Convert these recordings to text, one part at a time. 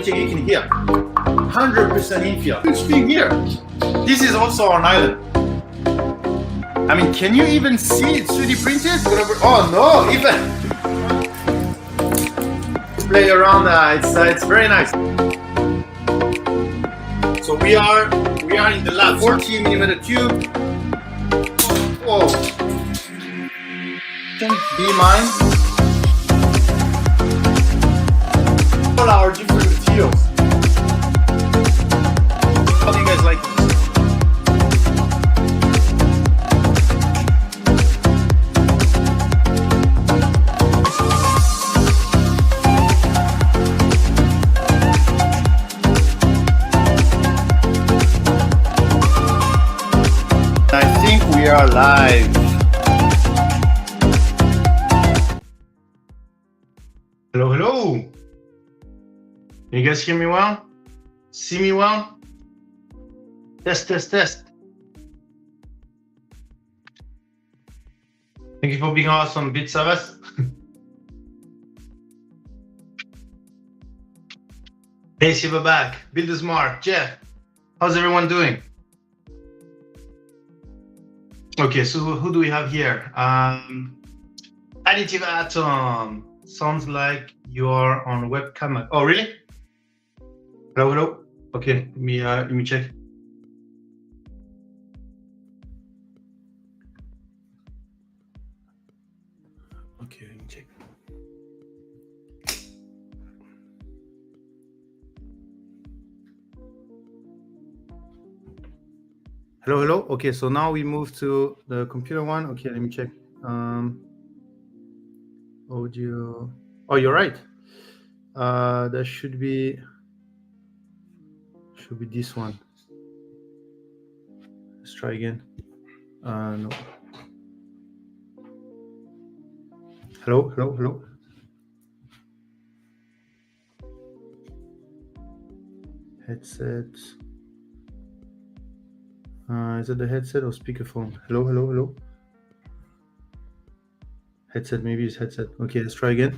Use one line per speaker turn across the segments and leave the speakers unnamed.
You can hear 100% infill. Huge thing here. This is also an island. I mean, can you even see it 3D printed? Oh no, even play around. It's very nice. So we are in the lab. 40mm tube. Whoa. Be mine. All our different materials. How do you guys like this? I think we are live. Hello, hello. Can you guys hear me well? See me well? Test, test, test. Thank you for being awesome, Bit Savas. Hey, Shiva back. Build smart. Jeff, how's everyone doing? Okay, so who do we have here? Additive Atom. Sounds like you are on webcam. Oh, really? Hello, hello. Okay, let me check. Okay, let me check. Hello, hello. Okay, so now we move to the computer one. Okay, let me check. Audio. Oh, you're right. That should be this one. Let's try again. No. Hello. Headset. Is it the headset or speakerphone? Hello. Headset, maybe it's headset. Okay, let's try again.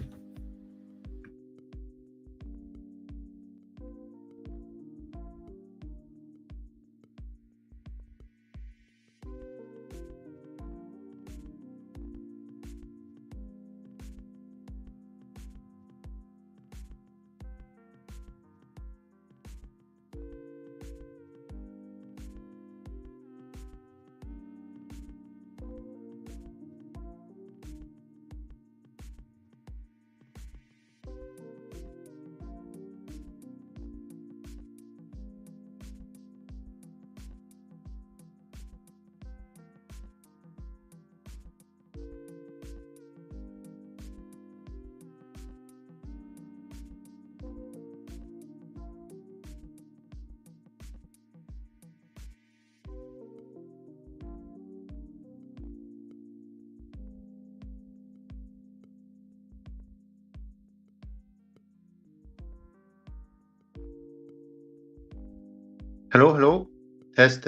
Hello. Test.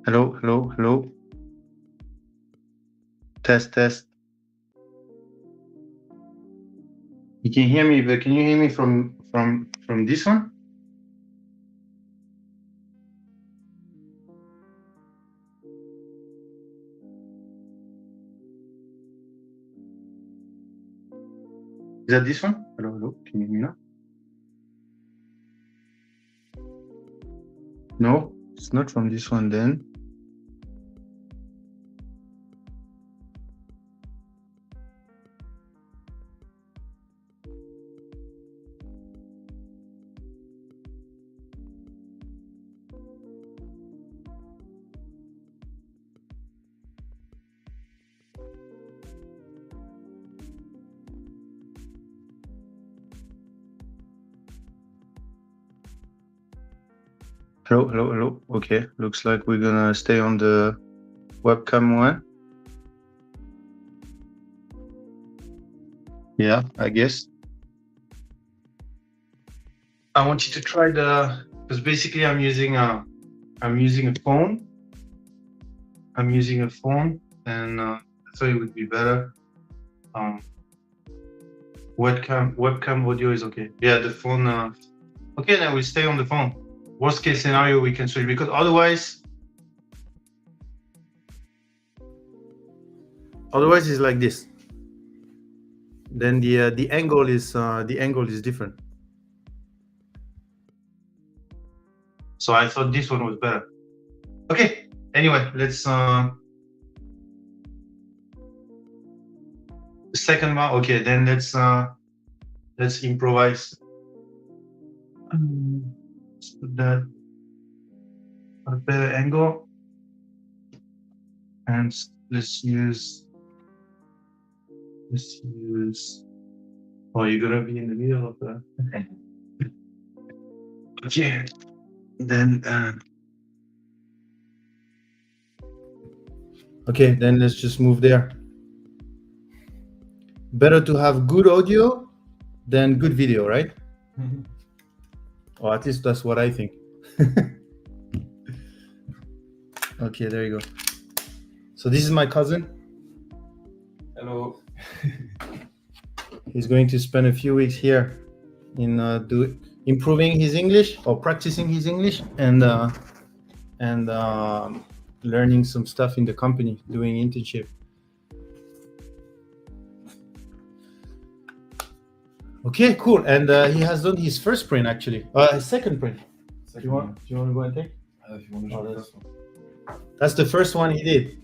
Hello. Test. You can hear me, but can you hear me from this one? Is that this one? Hello. Can you hear me now? No, it's not from this one then. Hello. Okay, looks like we're gonna stay on the webcam one. Yeah, I guess. I want you to try because basically I'm using a phone. And I thought it would be better. Webcam audio is okay. Yeah, the phone. Okay, then we stay on the phone. Worst case scenario, we can switch because otherwise it's like this. Then the angle is different. So I thought this one was better. Okay. Anyway, let's the second one. Okay, then let's improvise. Let's put that at a better angle, and let's use. Oh, you're gonna be in the middle of the. Okay. Then. Okay, then let's just move there. Better to have good audio than good video, right? Mm-hmm. Or at least that's what I think. Okay, there you go. So this is my cousin.
Hello.
He's going to spend a few weeks here in improving his English or practicing his English and learning some stuff in the company, doing internship. Okay, cool. And he has done his first print actually. His second print. Do you want to go and take?
If you want to show the first one.
That's the first one he did.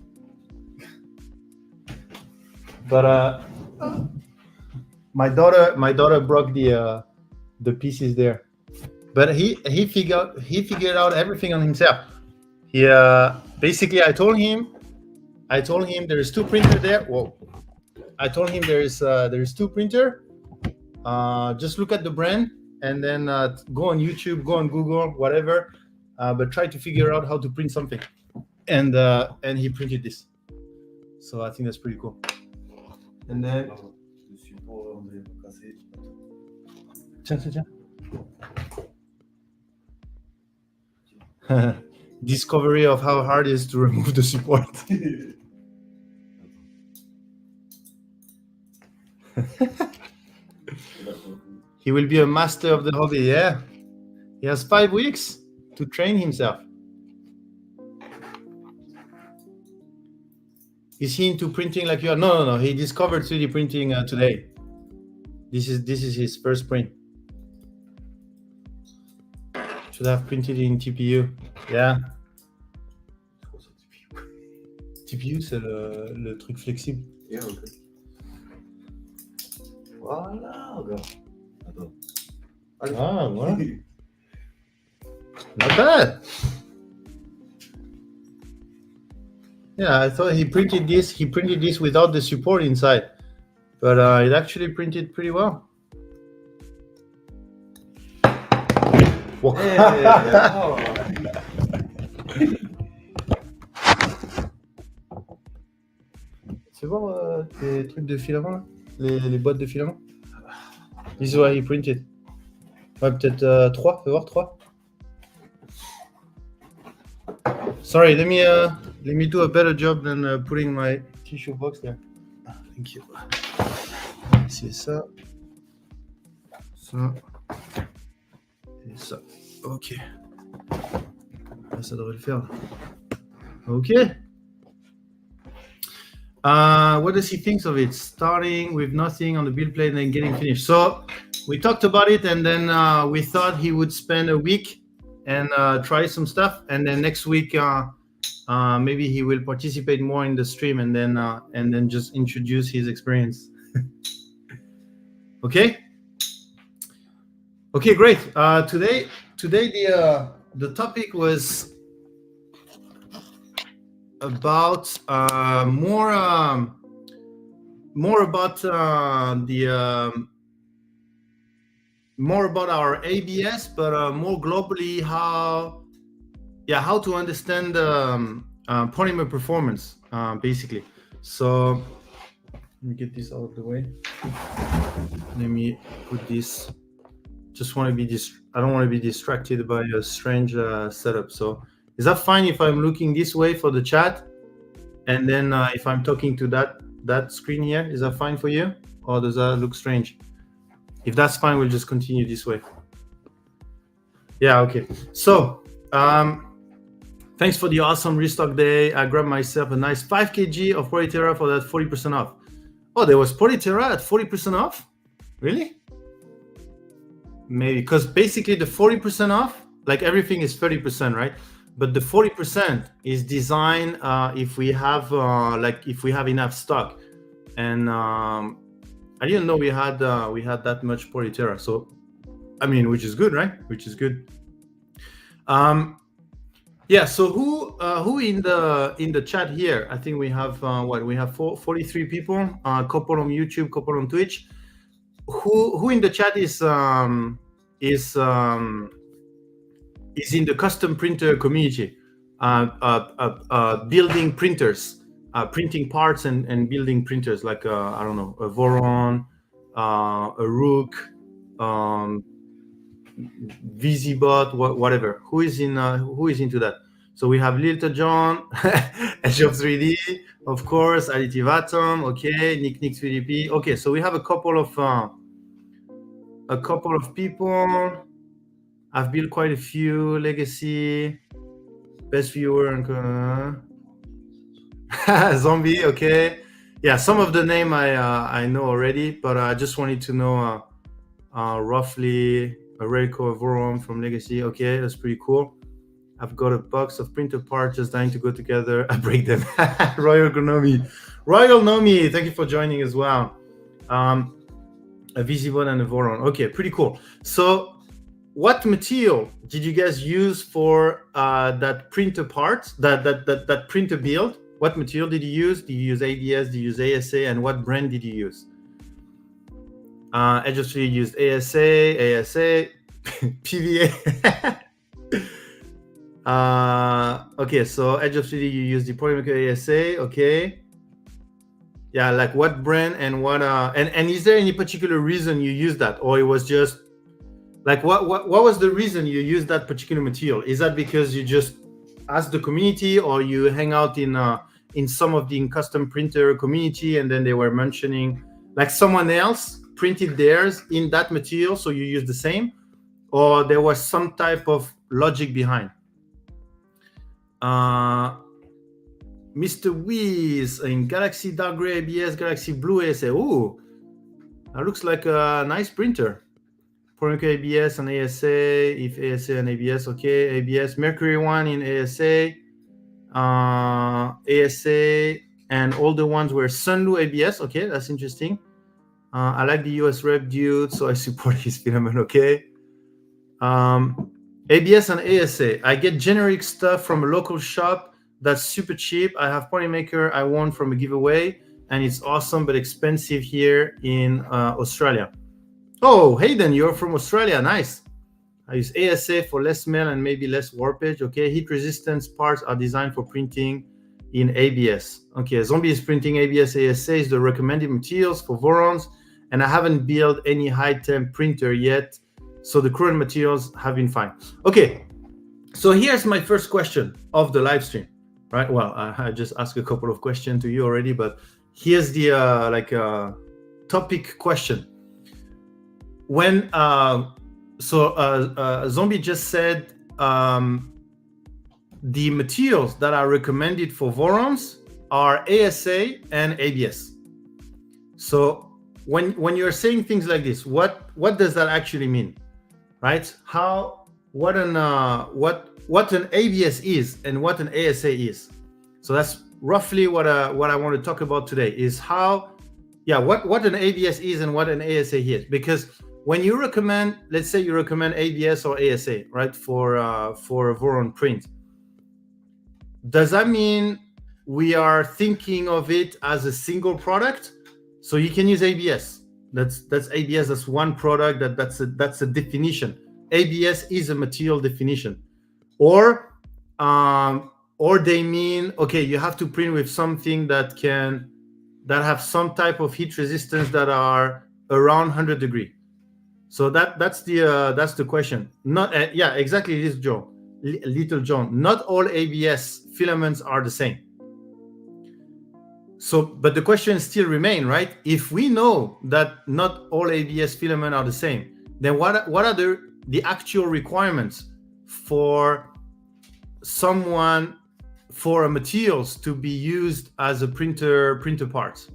But my daughter broke the pieces there. But he figured out everything on himself. He basically I told him there's two printers there. Whoa. I told him there's two printer. Just look at the brand and then go on YouTube, go on Google, whatever. But try to figure out how to print something. And he printed this. So I think that's pretty cool.
And then
Le support, on est cassé.
Tiens. Discovery of how hard it is to remove the support. He will be a master of the hobby, yeah. He has 5 weeks to train himself. Is he into printing like you are? No. He discovered 3D printing today. This is his first print. Should have printed in TPU. Yeah. TPU, c'est le truc flexible.
Yeah, ok. Voilà, regarde. Attends. Allez.
Ah, voilà. Not bad. Yeah, I thought he printed this without the support inside, but it actually printed pretty well.
Hey, oh.
Tu vois les trucs de filament, les boîtes de filament. This is what he printed. Ouais, peut-être 3, fais voir 3. Sorry, let me do a better job than putting my tissue box there. Thank you. C'est ça. Ça. Et ça. Ok. Là, ça devrait le faire. Ok. What does he think of it? Starting with nothing on the build plate and then getting finished. So we talked about it, and then we thought he would spend a week and try some stuff, and then next week maybe he will participate more in the stream, and then just introduce his experience. Okay, great. Today the topic was about more about our ABS, but more globally how to understand polymer performance, basically. So let me get this out of the way. Let me put this. Just want to be I don't want to be distracted by a strange setup. So is that fine if I'm looking this way for the chat, and then if I'm talking to that screen here? Is that fine for you, or does that look strange? If that's fine, we'll just continue this way. Yeah, okay. So thanks for the awesome restock day. I grabbed myself a nice 5 kg of Polyterra for that 40% off. Oh, there was Polyterra at 40% off? Really? Maybe, because basically the 40% off, like everything is 30%, right? But the 40% is designed if we have enough stock. And I didn't know we had that much Polyterra. So, I mean, which is good, right? Which is good. Yeah. So who in the chat here? I think we have we have 43 people. A couple on YouTube, couple on Twitch. Who in the chat is in the custom printer community, building printers, printing parts and building printers, like I don't know, a Voron, a Rook, VZBot, whatever. Who is into that? So we have Little John, Edge of 3D, of course, Additive Atom, okay, Nick 3DP. Okay, so we have a couple of people. I've built quite a few. Legacy, best viewer, and Zombie. Okay, yeah, some of the name I know already, but I just wanted to know roughly a Reiko Voron from Legacy. Okay, that's pretty cool. I've got a box of printer parts just dying to go together. I break them. Royal Nomi, thank you for joining as well. A VZ1 and a Voron. Okay, pretty cool. So what material did you guys use for that printer part, that printer build? What material did you use? Did you use ABS? Did you use ASA? And what brand did you use? Edge of 3D used ASA, PVA. Okay, so Edge of 3D, you use the Polymaker ASA. Okay. Yeah, like what brand and what and is there any particular reason you use that, or it was just like what was the reason you used that particular material? Is that because you just asked the community, or you hang out in some of the custom printer community and then they were mentioning like someone else printed theirs in that material, so you use the same, or there was some type of logic behind? Mr. Wiz in Galaxy Dark Gray ABS, Galaxy Blue ASA. Ooh, that looks like a nice printer. Pornico ABS and ASA, if ASA and ABS, okay. ABS, Mercury one in ASA, ASA, and all the ones were Sunlu ABS, okay, that's interesting. I like the US rep dude, so I support his filament, okay. ABS and ASA, I get generic stuff from a local shop that's super cheap. I have Polymaker I won from a giveaway, and it's awesome but expensive here in Australia. Oh, Hayden, you're from Australia. Nice. I use ASA for less smell and maybe less warpage. Okay, heat resistance parts are designed for printing in ABS. Okay, Zombie is printing ABS. ASA is the recommended materials for Vorons, and I haven't built any high temp printer yet, so the current materials have been fine. Okay, so here's my first question of the live stream, right? Well, I just asked a couple of questions to you already, but here's the topic question. When Zombie just said the materials that are recommended for Vorons are ASA and ABS. So when you're saying things like this, what does that actually mean, right? What an ABS is and what an ASA is. So that's roughly what I want to talk about today, is what an ABS is and what an ASA is. Because when you recommend, let's say you recommend ABS or ASA, right, for a Voron print, does that mean we are thinking of it as a single product? So you can use ABS. That's ABS. That's one product. That's a definition. ABS is a material definition, or they mean, okay, you have to print with something that have some type of heat resistance that are around 100 degrees. So that's the question. Not yeah, exactly, this John, little John. Not all ABS filaments are the same. So, but the question still remains, right? If we know that not all ABS filaments are the same, then what are the actual requirements for materials to be used as a printer parts?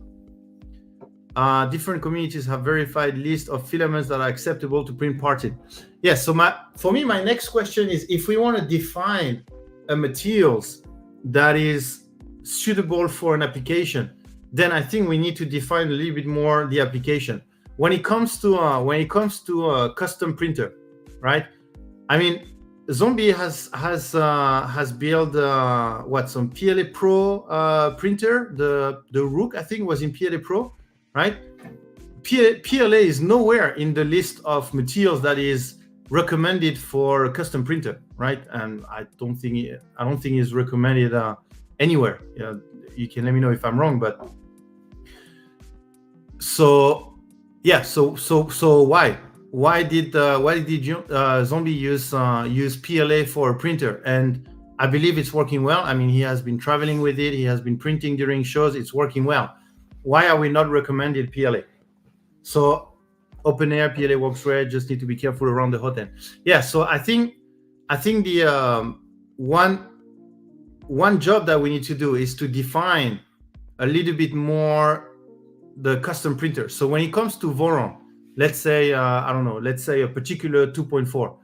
Different communities have verified list of filaments that are acceptable to print parts in. Yes, so for me, my next question is, if we want to define a materials that is suitable for an application, then I think we need to define a little bit more the application. When it comes to a custom printer, right? I mean, Zombie has built some PLA Pro printer. The Rook, I think, was in PLA Pro, right? PLA is nowhere in the list of materials that is recommended for a custom printer, right? And I don't think it's recommended anywhere. You can let me know if I'm wrong, but so yeah. So why did Zombie use PLA for a printer? And I believe it's working well. I mean, he has been traveling with it. He has been printing during shows. It's working well. Why are we not recommended PLA? So open air PLA works great. Just need to be careful around the hot end. Yeah. So I think the one job that we need to do is to define a little bit more the custom printer. So when it comes to Voron, let's say let's say a particular 2.4,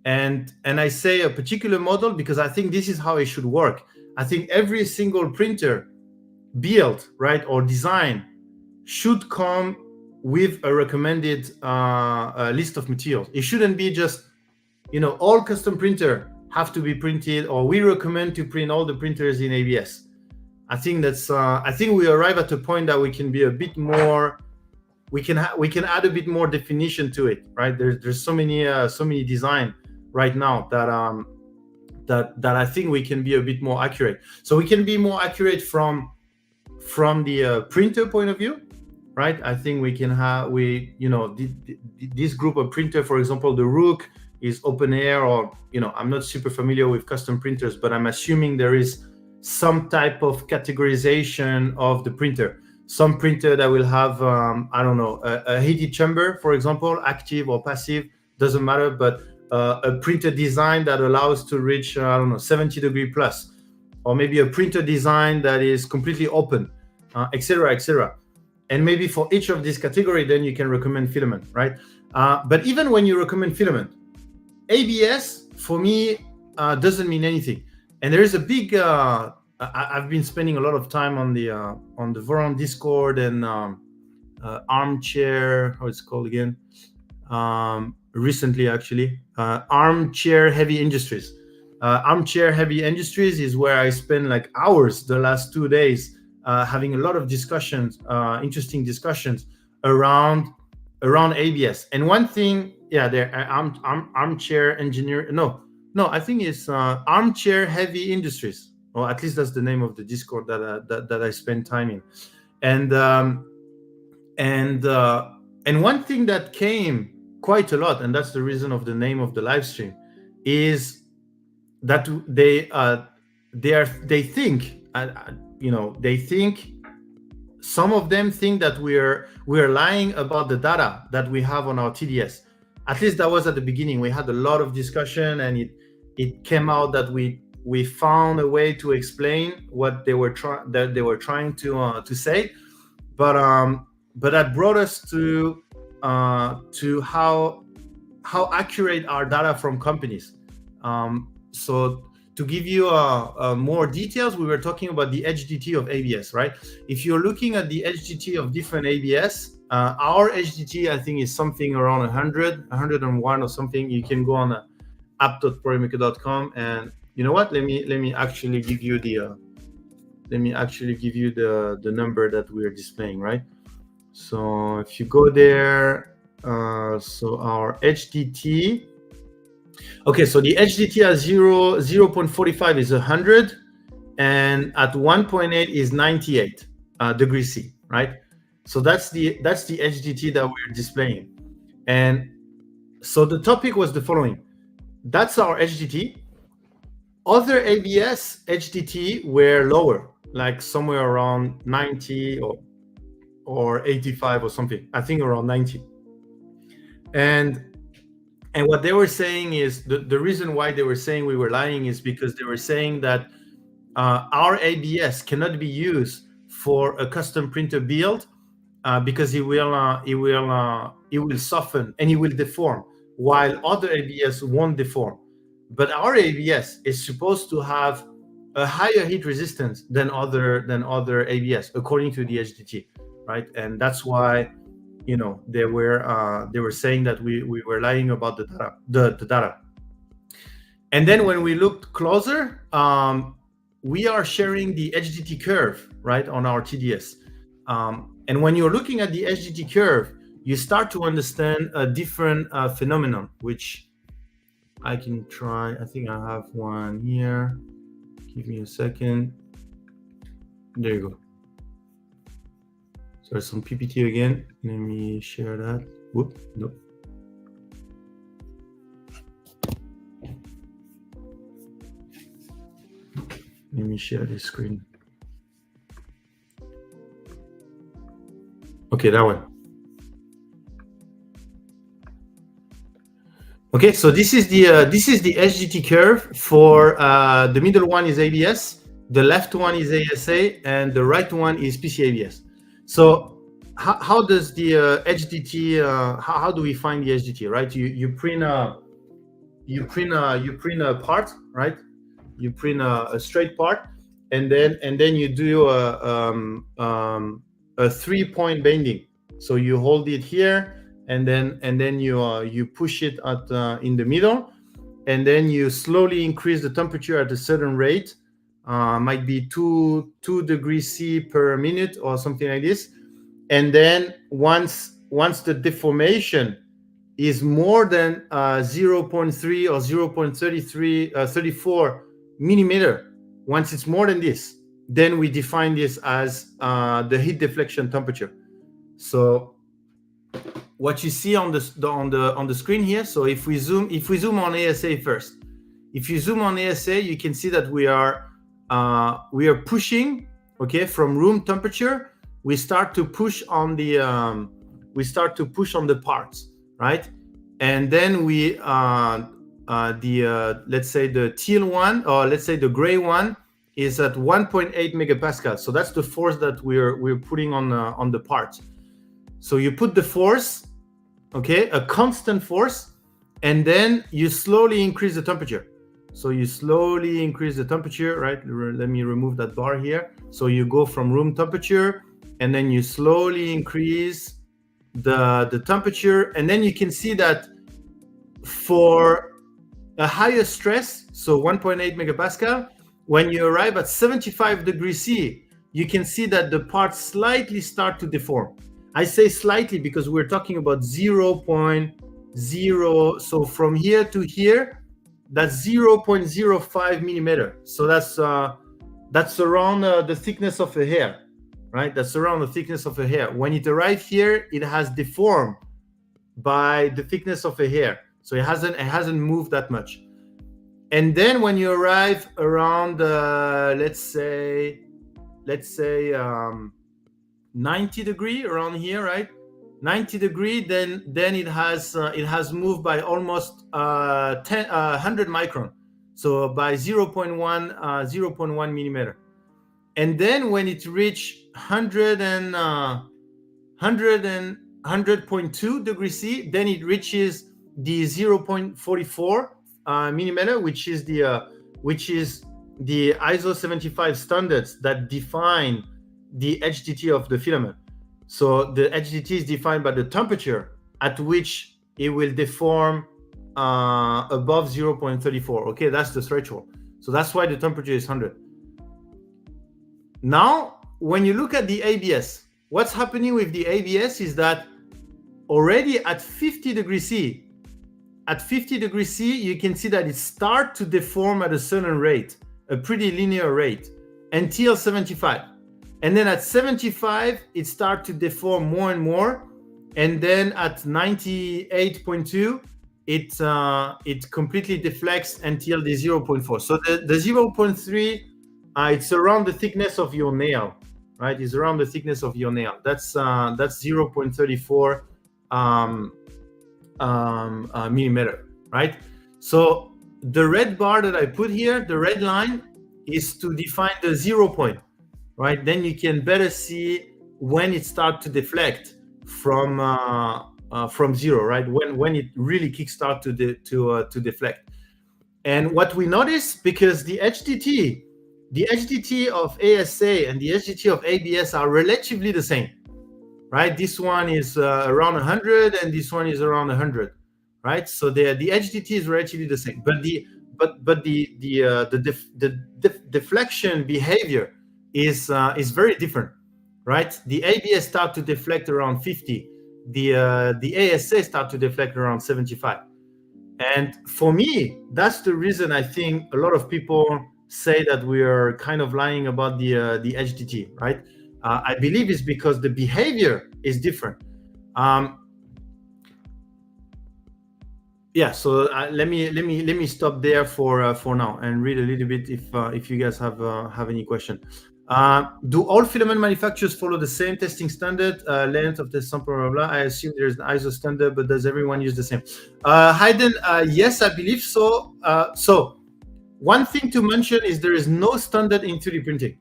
and I say a particular model because I think this is how it should work. I think every single printer built, right, or design should come with a recommended list of materials. It shouldn't be just, all custom printer have to be printed, or we recommend to print all the printers in ABS. I think we arrive at a point that we can be a bit more, we can add a bit more definition to it, right? There's so many design right now that I think we can be a bit more accurate. So we can be more accurate from from the printer point of view, right? I think we can have this group of printer, for example, the Rook is open air, or I'm not super familiar with custom printers, but I'm assuming there is some type of categorization of the printer. Some printer that will have I don't know, a heated chamber, for example, active or passive, doesn't matter, but a printer design that allows to reach I don't know, 70 degree plus, or maybe a printer design that is completely open, etc., etc. And maybe for each of these category, then you can recommend filament, right? But even when you recommend filament, ABS for me doesn't mean anything. And there is a big I've been spending a lot of time on the Voron Discord and Armchair, how it's called again, recently actually, Armchair Heavy Industries. Armchair Heavy Industries is where I spend like hours the last 2 days having a lot of discussions, interesting discussions around ABS. And one thing, there Armchair Engineer, no, I think it's Armchair Heavy Industries, or at least that's the name of the Discord that I spend time in. And one thing that came quite a lot, and that's the reason of the name of the live stream, is that they think, some of them think that we're lying about the data that we have on our TDS. At least that was at the beginning. We had a lot of discussion, and it came out that we found a way to explain what they were trying to say, but that brought us to how accurate our data from companies. So to give you more details, we were talking about the HDT of ABS, right? If you're looking at the HDT of different ABS, our HDT, I think, is something around 100, 101 or something. You can go on app.proymaker.com, and you know what? Let me actually give you the number that we are displaying, right? So if you go there, so our HDT. Okay, so the HDT at 0.45 is 100, and at 1.8 is 98 degrees C, right? So that's the HDT that we're displaying. And so the topic was the following. That's our HDT. Other ABS HDT were lower, like somewhere around 90 or 85 or something. I think around 90. And what they were saying is the reason why they were saying we were lying is because they were saying that our ABS cannot be used for a custom printer build because it will soften and it will deform, while other ABS won't deform. But our ABS is supposed to have a higher heat resistance than other ABS according to the HDT, right? And that's why they were saying that we were lying about the data. And then when we looked closer, we are sharing the HDT curve, right, on our TDS. And when you're looking at the HDT curve, you start to understand a different phenomenon, which I can try. I think I have one here. Give me a second. There you go. So some PPT again. Let me share that. Whoop, nope. Let me share this screen. Okay, that one. Okay, so this is the HDT curve for the middle one is ABS, the left one is ASA, and the right one is PCABS. So how does the HDT? How do we find the HDT? Right, you print a part, right? You print a straight part, and then you do a 3-point bending. So you hold it here. And then you push it in the middle, and then you slowly increase the temperature at a certain rate, might be 2 degrees C per minute or something like this. And then once the deformation is more than 0.3 or 0.34 millimeter, once it's more than this, then we define this as the heat deflection temperature. So what you see on the screen here. So if we zoom on ASA first, if you zoom on ASA, you can see that we are pushing, okay, from room temperature. We start to push on the parts, right? And then we let's say the teal one, or let's say the gray one, is at 1.8 megapascal. So that's the force that we're putting on the parts. So you put the force, okay, a constant force, and then you slowly increase the temperature. So you slowly increase the temperature, right? Let me remove that bar here. So you go from room temperature, and then you slowly increase the temperature, and then you can see that for a higher stress, so 1.8 megapascal, when you arrive at 75 degrees C, you can see that the parts slightly start to deform. I say slightly because we're talking about 0.0. So from here to here, that's 0.05 millimeter. So that's around the thickness of a hair, right? That's around the thickness of a hair. When it arrives here, it has deformed by the thickness of a hair. So it hasn't moved that much. And then when you arrive around, let's say 90 degree, around here, right? 90 degree, then it has moved by almost 100 micron, so by 0.1 millimeter. And then when it reach 100.2 degrees C, then it reaches the 0.44 millimeter, which is the ISO 75 standards that define the HDT of the filament. So the HDT is defined by the temperature at which it will deform above 0.34. Okay, that's the threshold. So that's why the temperature is 100. Now, when you look at the ABS, what's happening with the ABS is that already at 50 degrees C, you can see that it starts to deform at a certain rate, a pretty linear rate, until 75. And then at 75, it starts to deform more and more. And then at 98.2, it completely deflects until the 0.4. So the 0.3, it's around the thickness of your nail, right? It's around the thickness of your nail. That's 0.34 millimeter, right? So the red bar that I put here, the red line, is to define the 0 point, right? Then you can better see when it starts to deflect from zero, right? When it really kickstart to deflect. And what we notice, because the HDT of ASA and the HDT of ABS are relatively the same, right? This one is around 100 and this one is around 100, right? So the HDT is relatively the same, but the deflection behavior is very different, right? The ABS start to deflect around 50. The ASA start to deflect around 75. And for me, that's the reason I think a lot of people say that we are kind of lying about the HDT, right? I believe it's because the behavior is different. Yeah, so let me stop there for now and read a little bit if you guys have any question. Do all filament manufacturers follow the same testing standard, length of the sample, blah, blah, blah? I assume there's an ISO standard, but does everyone use the same? Hayden, yes, I believe so. So one thing to mention is there is no standard in 3D printing.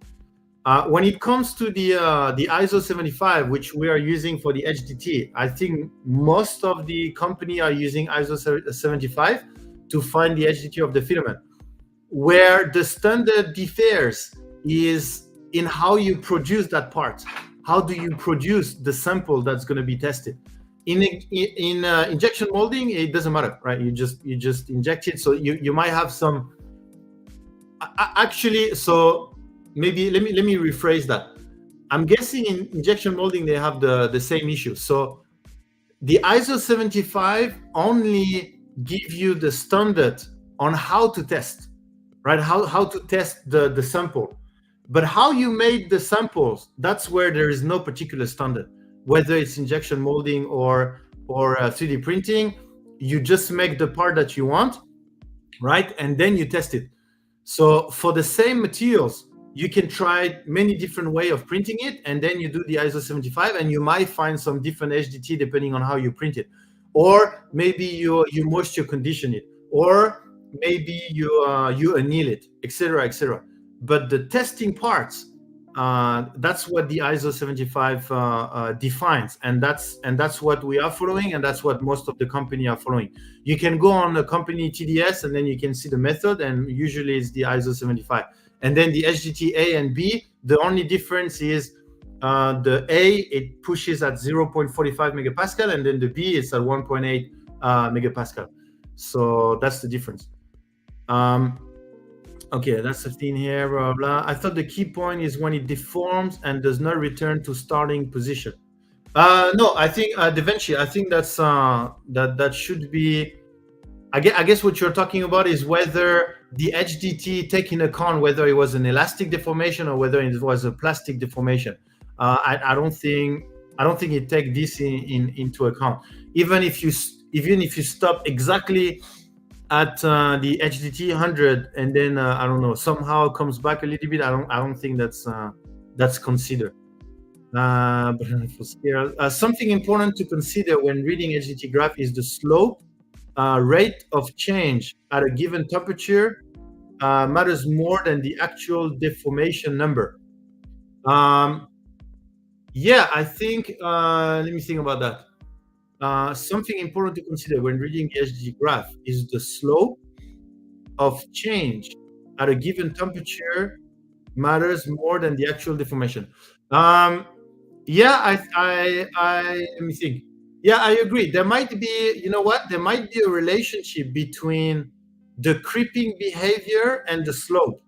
When it comes to the ISO 75, which we are using for the HDT, I think most of the company are using ISO 75 to find the HDT of the filament. Where the standard differs is in how you produce that part. How do you produce the sample that's going to be tested? In injection molding, it doesn't matter, right? You just inject it. So you might have some. Actually, so maybe let me rephrase that. I'm guessing in injection molding they have the same issue. So the ISO 75 only give you the standard on how to test, right? How to test the sample. But how you made the samples, that's where there is no particular standard. Whether it's injection molding or 3D printing, you just make the part that you want, right? And then you test it. So for the same materials, you can try many different way of printing it, and then you do the ISO 75, and you might find some different HDT depending on how you print it, or maybe you moisture condition it, or maybe you anneal it, etc., etc. But the testing parts, that's what the ISO 75 defines, and that's what we are following, and that's what most of the company are following. You can go on a company TDS, and then you can see the method, and usually it's the ISO 75. And then the HDT A and B, the only difference is the A, it pushes at 0.45 megapascal, and then the B is at 1.8 megapascal. So that's the difference. Okay, that's the thing here, blah, blah. I thought the key point is when it deforms and does not return to starting position. No, I think Da Vinci, I think that's that should be. I guess what you're talking about is whether the HDT take into account whether it was an elastic deformation or whether it was a plastic deformation. I don't think it take this into account. Even if you stop exactly at the HDT 100 and then I don't know, somehow comes back a little bit, I don't think that's considered. Something important to consider when reading HDT graph is the slope. Rate of change at a given temperature matters more than the actual deformation number. Yeah, I think, let me think about that. Something important to consider when reading the HDT graph is the slope of change at a given temperature matters more than the actual deformation. Yeah, let me think. Yeah, I agree. There might be, you know what? There might be a relationship between the creeping behavior and the slope.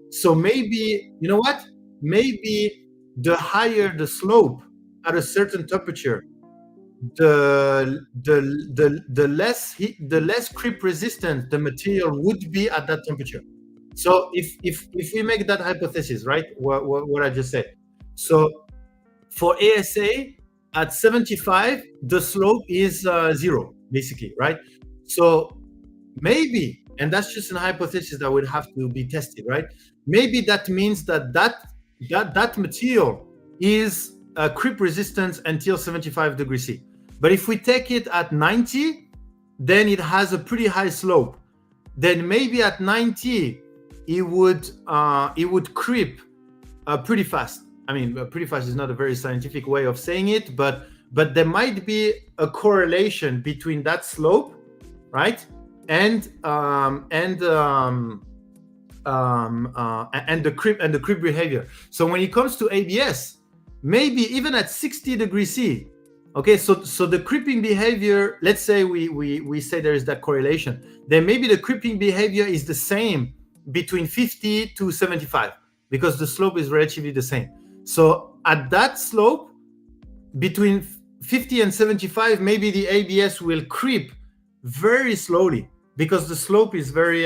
So maybe, you know what? Maybe the higher the slope at a certain temperature, the less creep resistant the material would be at that temperature. So if we make that hypothesis, right? What I just said. So for ASA, at 75, the slope is 0, basically, right? So maybe, and that's just a hypothesis that would have to be tested, right? Maybe that means that material is creep resistance until 75 degrees C. But if we take it at 90, then it has a pretty high slope. Then maybe at 90, it would creep pretty fast. I mean, pretty fast is not a very scientific way of saying it, but there might be a correlation between that slope, right, and the creep behavior. So when it comes to ABS, maybe even at 60 degrees C, okay, so the creeping behavior, let's say we say there is that correlation, then maybe the creeping behavior is the same between 50 to 75 because the slope is relatively the same. So at that slope, between 50 and 75, maybe the ABS will creep very slowly because the slope is very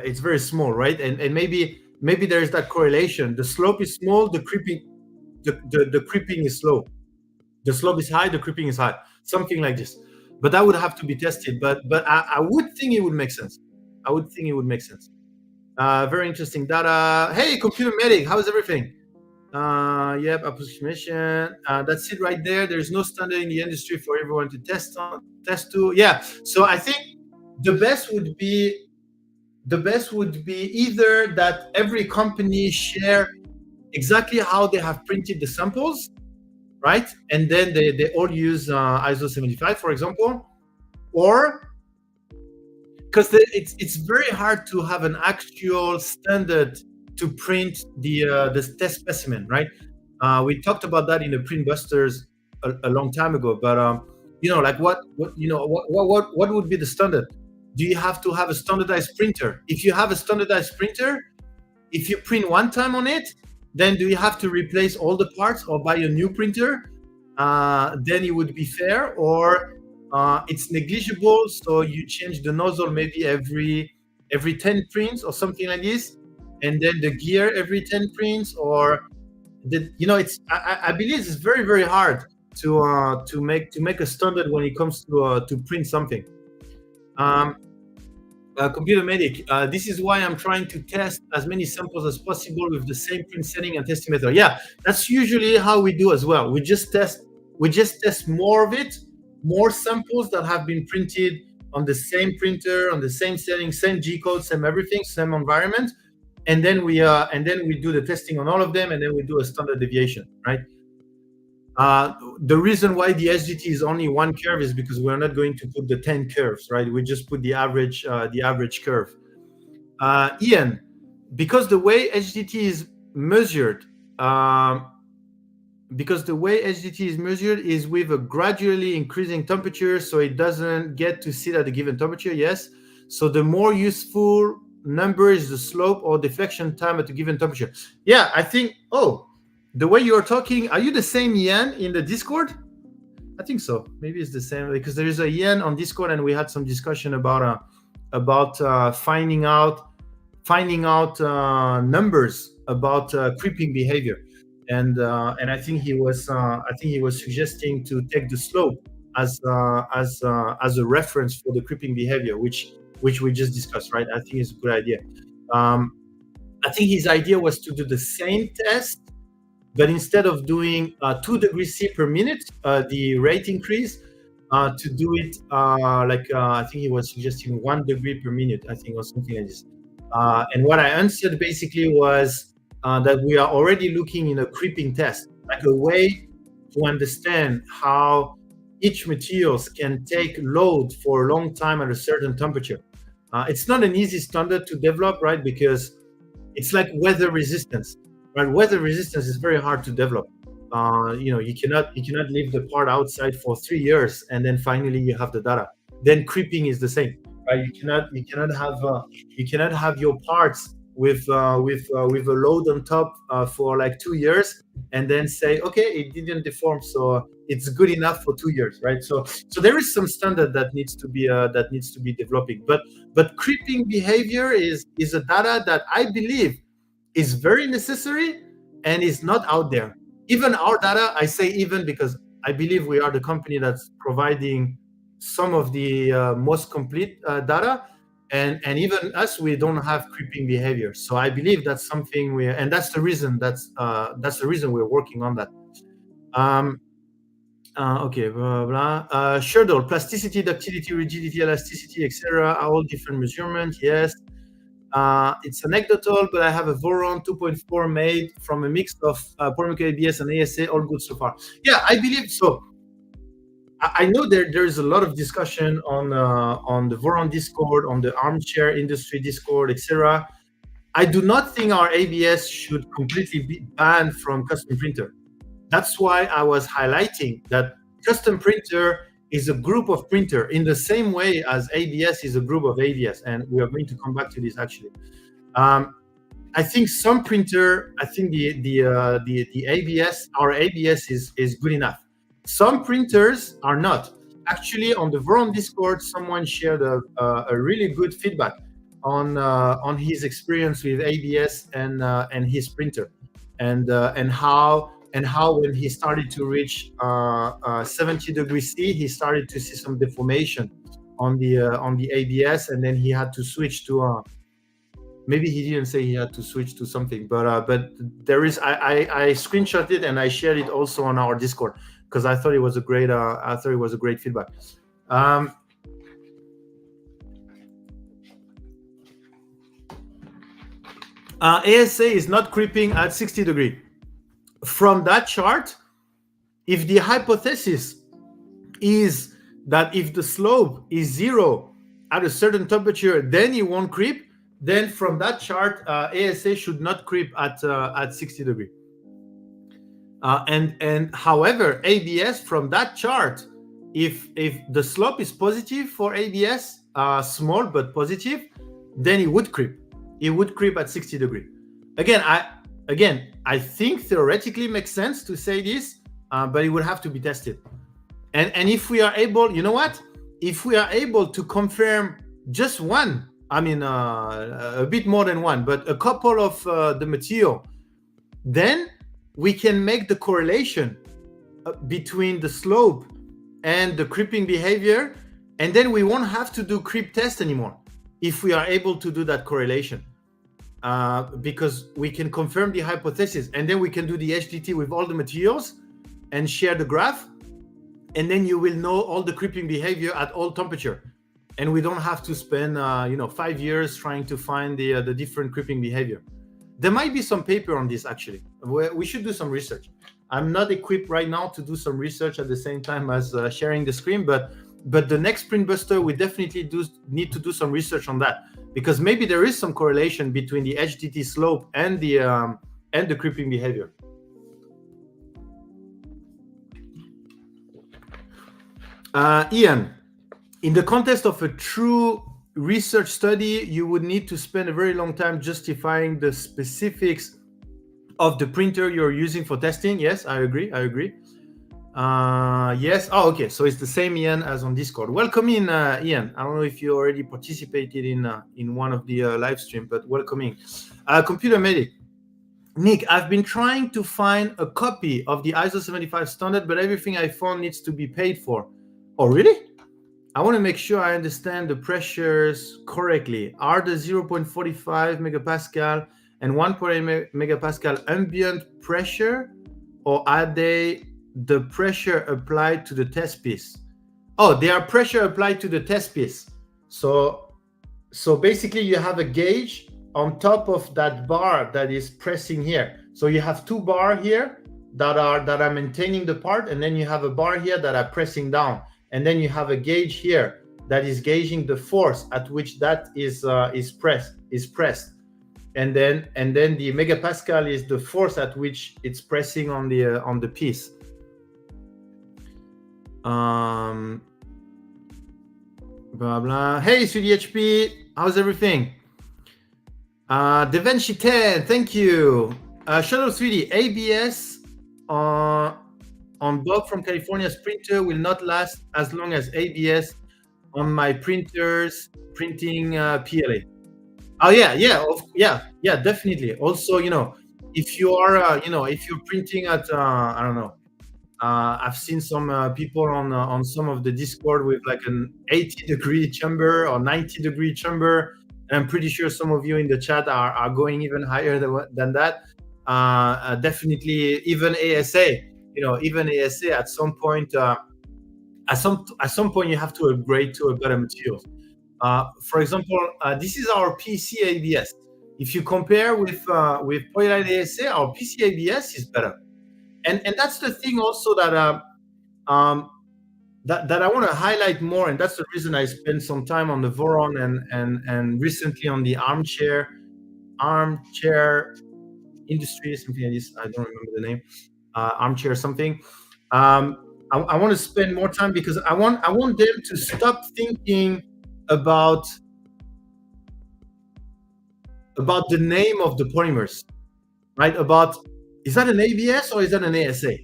it's very small, right? And maybe there is that correlation. The slope is small, the creeping is slow. The slope is high, the creeping is high. Something like this. But that would have to be tested. But I would think it would make sense. Very interesting data. Hey, Computer Medic, how's everything? Yep, approximation. That's it right there. There's no standard in the industry for everyone to test to. Yeah. So I think the best would be either that every company share exactly how they have printed the samples, right? And then they all use ISO 75, for example, or because it's very hard to have an actual standard to print the test specimen, right? We talked about that in the Print Busters a long time ago, but like what would be the standard? Do you have to have a standardized printer? If you have a standardized printer, if you print one time on it, then do you have to replace all the parts or buy a new printer? Then it would be fair, or it's negligible, so you change the nozzle maybe every 10 prints or something like this. and then the gear every 10 prints, or it's I believe it's very, very hard to make a standard when it comes to print something. Computer medic, this is why I'm trying to test as many samples as possible with the same print setting and testing method. Yeah, that's usually how we do as well. We just test more of it, more samples that have been printed on the same printer, on the same setting, same G code, same everything, same environment, and then we do the testing on all of them, and then we do a standard deviation, right? The reason why the SGT is only one curve is because we're not going to put the 10 curves, right? We just put the average curve. Ian, because the way SGT is measured, is with a gradually increasing temperature, so it doesn't get to sit at a given temperature. Yes. So the more useful number is the slope or deflection time at a given temperature. Yeah, I think. Oh, the way you're talking, are you the same Ian in the Discord? I think so. Maybe it's the same, because there is a Ian on Discord, and we had some discussion about finding out numbers about creeping behavior, and I think he was suggesting to take the slope as a reference for the creeping behavior, which we just discussed, right? I think it's a good idea. I think his idea was to do the same test, but instead of doing 2 degrees C per minute, the rate increase, to do it I think he was suggesting 1 degree per minute, I think, or something like this. And what I answered basically was that we are already looking in a creeping test, like a way to understand how each materials can take load for a long time at a certain temperature. It's not an easy standard to develop, right? Because it's like weather resistance. Right, weather resistance is very hard to develop. You cannot leave the part outside for 3 years and then finally you have the data. Then creeping is the same, right? You cannot have your parts with a load on top for like 2 years and then say, okay, it didn't deform, so it's good enough for 2 years, right? So there is some standard that needs to be developing. But creeping behavior is a data that I believe is very necessary and is not out there. Even our data, I say even because I believe we are the company that's providing some of the most complete data, and even us, we don't have creeping behavior. So I believe that's something and that's the reason we're working on that. Okay, blah blah. Sherdle, plasticity, ductility, rigidity, elasticity, etc. are all different measurements. Yes. It's anecdotal, but I have a Voron 2.4 made from a mix of polymer ABS and ASA. All good so far. Yeah, I believe so. I know there's a lot of discussion on the Voron Discord, on the armchair industry Discord, etc. I do not think our ABS should completely be banned from custom printer. That's why I was highlighting that custom printer is a group of printer in the same way as ABS is a group of ABS, and we are going to come back to this actually. I think some printer, I think the ABS, our ABS is good enough. Some printers are not. Actually, on the Voron Discord, someone shared a really good feedback on his experience with ABS and his printer, and how when he started to reach 70 degrees C, he started to see some deformation on the ABS, and then he had to switch to maybe he didn't say he had to switch to something, but there is. I screenshot it and I shared it also on our Discord because I thought it was a great feedback. ASA is not creeping at 60 degrees. From that chart, if the hypothesis is that if the slope is 0 at a certain temperature, then it won't creep, then from that chart, ASA should not creep at 60 degrees. And however, ABS from that chart, if the slope is positive for ABS, small but positive, then it would creep. It would creep at 60 degrees. Again, I think theoretically makes sense to say this, but it would have to be tested. And if we are able, you know what? If we are able to confirm just one I mean, a bit more than one, but a couple of the material, then we can make the correlation between the slope and the creeping behavior, and then we won't have to do creep test anymore if we are able to do that correlation, because we can confirm the hypothesis, and then we can do the HDT with all the materials and share the graph, and then you will know all the creeping behavior at all temperature, and we don't have to spend 5 years trying to find the different creeping behavior. There might be some paper on this actually. We should do some research. I'm not equipped right now to do some research at the same time as sharing the screen, but the next Sprint Buster, we definitely need to do some research on that, because maybe there is some correlation between the HDT slope and the creeping behavior. Ian, in the context of a true research study, you would need to spend a very long time justifying the specifics of the printer you're using for testing. Yes, I agree. Yes. Oh, okay. So it's the same Ian as on Discord. Welcome in, Ian. I don't know if you already participated in one of the live stream, but welcome in. Computer Medic. Nick, I've been trying to find a copy of the ISO 75 standard, but everything I found needs to be paid for. Oh, really? I want to make sure I understand the pressures correctly. Are the 0.45 megapascal and 1.8 megapascal ambient pressure, or are they the pressure applied to the test piece? Oh, they are pressure applied to the test piece. So basically you have a gauge on top of that bar that is pressing here. So you have two bars here that are maintaining the part, and then you have a bar here that are pressing down. And then you have a gauge here that is gauging the force at which that is pressed, and then the megapascal is the force at which it's pressing on the piece. Blah blah. Hey, CDHP, how's everything? Devanshi 10, thank you. Shadow 3D, ABS on Bob from California's printer will not last as long as ABS on my printer's printing PLA. Oh yeah, definitely. Also, if you are, if you're printing at, I don't know, I've seen some people on some of the Discord with like an 80-degree chamber or 90-degree chamber. And I'm pretty sure some of you in the chat are going even higher than that. Definitely, even ASA. Even ASA at some point, you have to upgrade to a better material. For example, this is our PC ABS. If you compare with Polylight ASA, our PC ABS is better, and that's the thing also that that I want to highlight more, and that's the reason I spent some time on the Voron and recently on the armchair industry, something like this. I don't remember the name. Armchair something. I want to spend more time because I want them to stop thinking about the name of the polymers, right? About, is that an ABS or is that an ASA,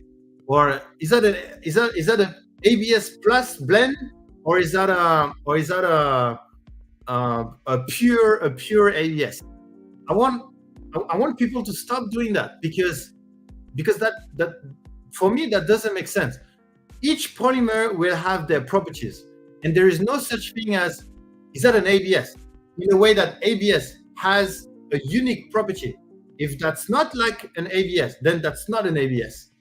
or is that an ABS plus blend, or is that a pure ABS? I want people to stop doing that because that for me that doesn't make sense. Each polymer will have their properties, and there is no such thing as, is that an ABS? In a way that ABS has a unique property. If that's not like an ABS, then that's not an ABS,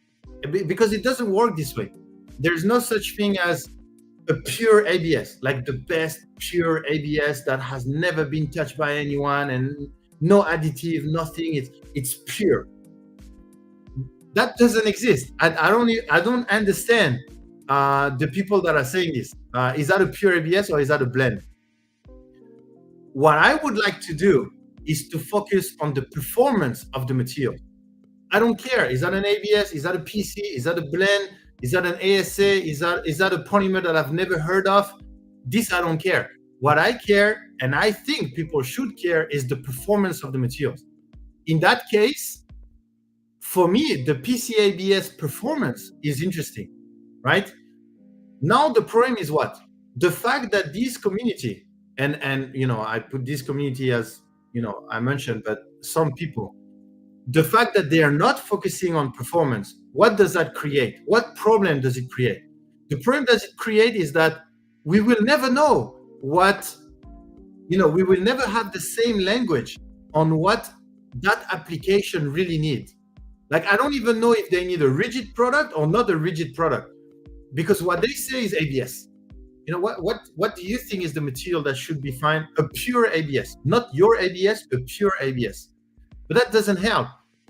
because it doesn't work this way. There's no such thing as a pure ABS, like the best pure ABS that has never been touched by anyone and no additive, nothing. It's pure. That doesn't exist. I don't understand the people that are saying this. Is that a pure ABS or is that a blend? What I would like to do is to focus on the performance of the material. I don't care. Is that an ABS? Is that a PC? Is that a blend? Is that an ASA? Is that a polymer that I've never heard of? This I don't care. What I care, and I think people should care, is the performance of the materials. In that case, for me, the PC-ABS performance is interesting, right? Now the problem is what? The fact that this community and you know, I put this community as, you know, I mentioned, but some people, the fact that they are not focusing on performance, what does that create? What problem does it create? The problem does it create is that we will never know what, you know, we will never have the same language on what that application really needs. Like, I don't even know if they need a rigid product or not a rigid product, because what they say is ABS. You know, what do you think is the material that should be fine? A pure ABS, not your ABS, a pure ABS. But that doesn't help,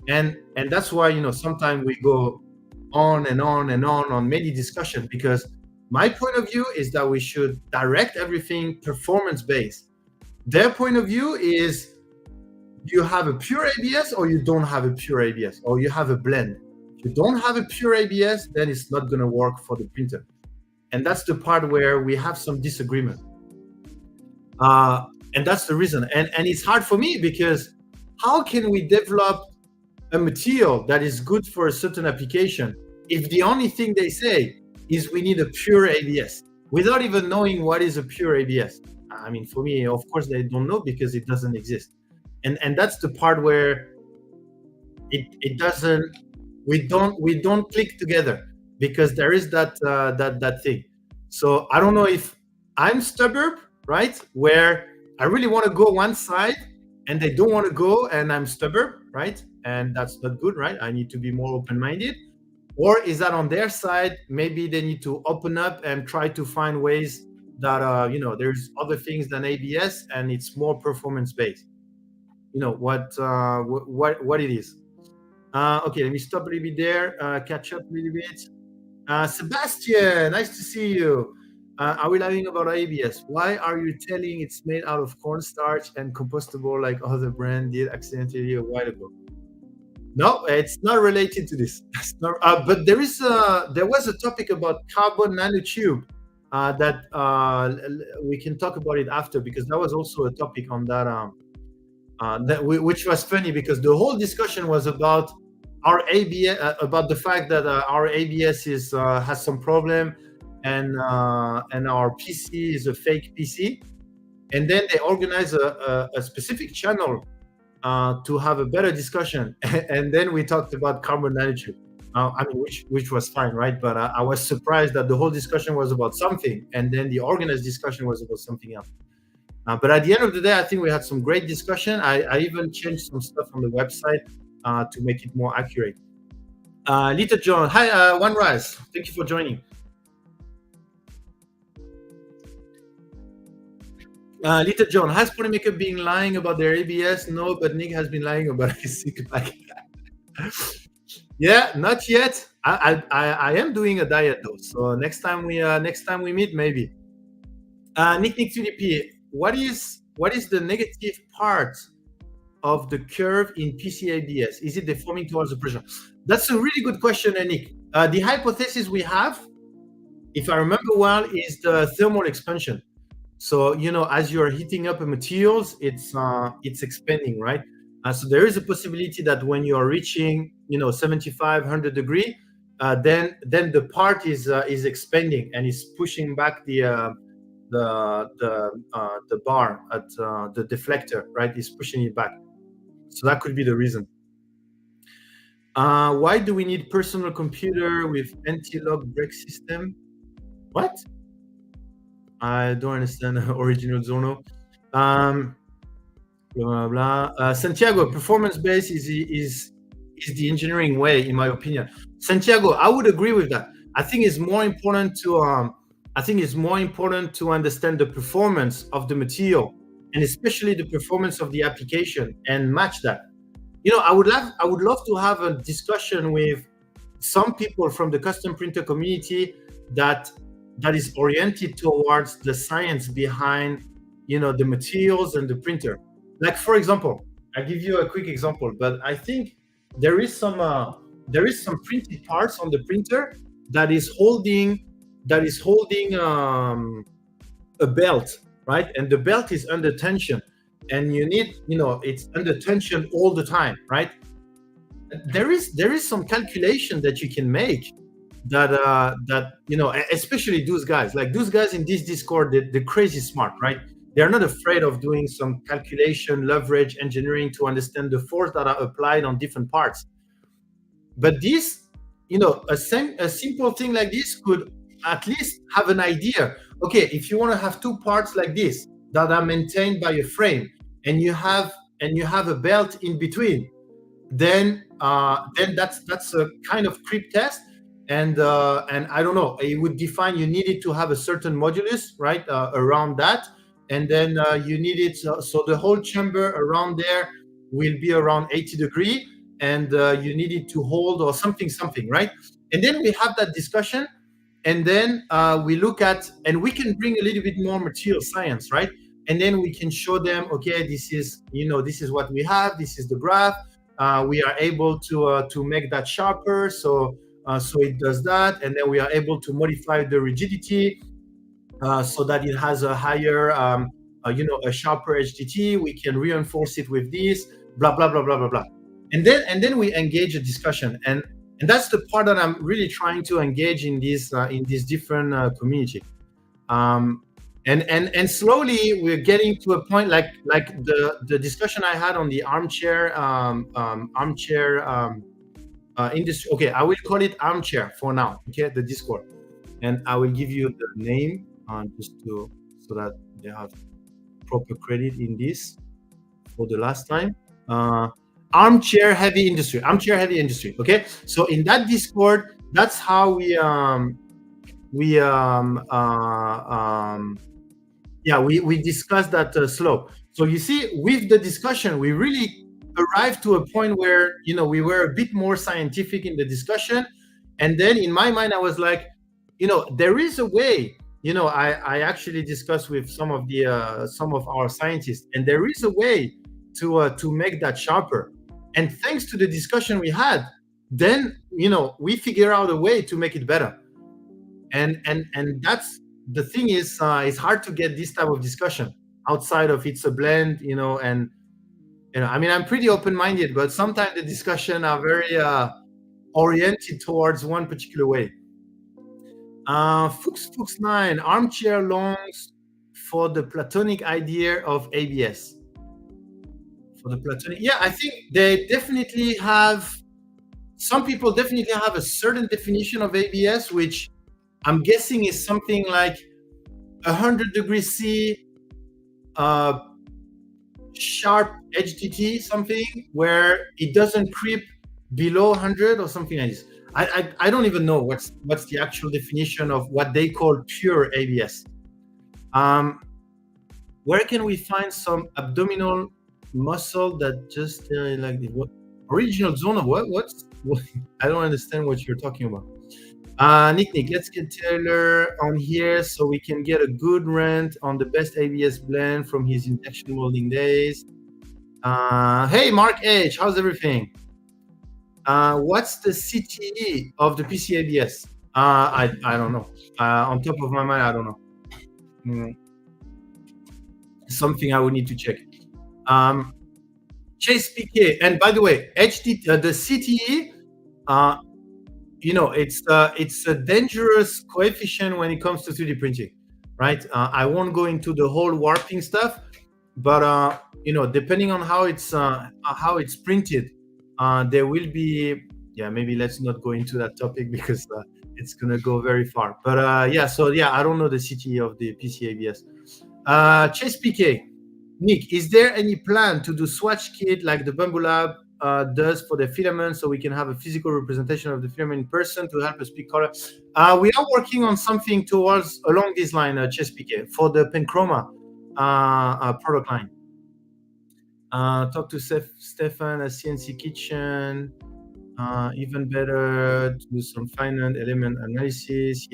and that's why, you know, sometimes we go on and on and on many discussions, because my point of view is that we should direct everything performance based. Their point of view is you have a pure ABS or you don't have a pure ABS, or you have a blend. If you don't have a pure ABS, then it's not going to work for the printer. And that's the part where we have some disagreement. And that's the reason. And it's hard for me, because how can we develop a material that is good for a certain application if the only thing they say is we need a pure ABS, without even knowing what is a pure ABS? I mean, for me, of course, they don't know, because it doesn't exist. And that's the part where it doesn't, we don't click together, because there is that thing. So I don't know if I'm stubborn, right, where I really want to go one side and they don't want to go, and I'm stubborn, right, and that's not good, right? I need to be more open-minded. Or is that on their side, maybe they need to open up and try to find ways that you know, there's other things than ABS and it's more performance based. You know what it is. Okay, let me stop a little bit there, catch up a little bit. Sebastian, nice to see you. Are we lying about ABS? Why are you telling it's made out of cornstarch and compostable like other brand did accidentally a while ago? No, it's not related to this. It's not, but there was a topic about carbon nanotube that we can talk about it after, because that was also a topic on that. Which was funny, because the whole discussion was about our ABS, about the fact that our ABS has some problem, and our PC is a fake PC, and then they organize a specific channel to have a better discussion, and then we talked about carbon nanotube. I mean, which was fine, right? But I was surprised that the whole discussion was about something, and then the organized discussion was about something else. But at the end of the day, I think we had some great discussion. I even changed some stuff on the website to make it more accurate. Little John, hi, One Rise, thank you for joining. Little John, has Polymaker been lying about their ABS? No, but Nick has been lying about his pack. Yeah, not yet. I am doing a diet though, so next time we meet, maybe. Nick 3DP, what is the negative part of the curve in PC ABS? Is it deforming towards the pressure? That's a really good question, Nick. The hypothesis we have, if I remember well, is the thermal expansion. So, you know, as you're heating up a materials, it's expanding, right? So there is a possibility that when you're reaching, you know, 75-100 degree, then the part is expanding and is pushing back the bar at the deflector, right? Is pushing it back. So that could be the reason. Why do we need personal computer with anti-lock brake system? What? I don't understand. Original Zono. Blah blah blah. Santiago, performance based is the engineering way, in my opinion. Santiago, I would agree with that. I think it's more important to understand the performance of the material, and especially the performance of the application, and match that. You know, I would love to have a discussion with some people from the custom printer community that is oriented towards the science behind, you know, the materials and the printer. Like, for example, I give you a quick example, but I think there is some printed parts on the printer that is holding a belt, right? And the belt is under tension, and you need, you know, it's under tension all the time, right? There is some calculation that you can make that you know, especially those guys in this Discord, they're crazy smart, right? they're not afraid of doing some calculation, leverage, engineering to understand the force that are applied on different parts. But this, a simple thing like this could at least have an idea. Okay, if you want to have two parts like this that are maintained by a frame, and you have a belt in between, then that's a kind of creep test. And I don't know, it would define you needed to have a certain modulus, right, around that. And then you need it, so the whole chamber around there will be around 80 degree, and you need it to hold or something, right? And then we have that discussion, and then we look at, and we can bring a little bit more material science, right? And then we can show them, okay, this is what we have, this is the graph. We are able to make that sharper, so it does that, and then we are able to modify the rigidity so that it has a higher, a sharper HDT. We can reinforce it with this, blah blah blah blah blah blah, and then we engage a discussion, and that's the part that I'm really trying to engage in this different community. And slowly we're getting to a point like the discussion I had on the armchair industry. Okay, I will call it armchair for now. Okay, the Discord, and I will give you the name just so that they have proper credit in this for the last time. Armchair heavy industry. Okay, so in that Discord, that's how we discussed that slope. So you see, with the discussion, we really arrived to a point where we were a bit more scientific in the discussion. And then in my mind, I was like, there is a way. I actually discussed with some of our scientists, and there is a way to make that sharper. And thanks to the discussion we had, then we figure out a way to make it better. And that's the thing is, it's hard to get this type of discussion outside of it's a blend, and I mean, I'm pretty open-minded, but sometimes the discussion are very oriented towards one particular way. Fuchs 9, armchair longs for the platonic idea of ABS. For the platonic, yeah, I think they definitely have. Some people definitely have a certain definition of ABS, which I'm guessing is something like 100 degrees C, sharp HDT, something where it doesn't creep below 100 or something like this. I don't even know what's the actual definition of what they call pure ABS. Where can we find some abdominal muscle that just like the original zone of what? I don't understand what you're talking about. Nick, let's get Taylor on here so we can get a good rant on the best ABS blend from his injection molding days. Hey, Mark H, how's everything? What's the CTE of the PC ABS? I don't know. On top of my mind, I don't know. Something I would need to check. Chase PK, and by the way, the CTE, it's a dangerous coefficient when it comes to 3D printing, right? I won't go into the whole warping stuff, but depending on how it's printed, there will be, maybe let's not go into that topic because it's gonna go very far. But I don't know the CTE of the PC ABS. Chase PK, Nick, is there any plan to do swatch kit like the Bamboo Lab does for the filament, so we can have a physical representation of the filament in person to help us pick color? We are working on something along this line, Chase PK, for the Penchroma product line. Talk to Stefan at CNC Kitchen. Even better to do some finite element analysis.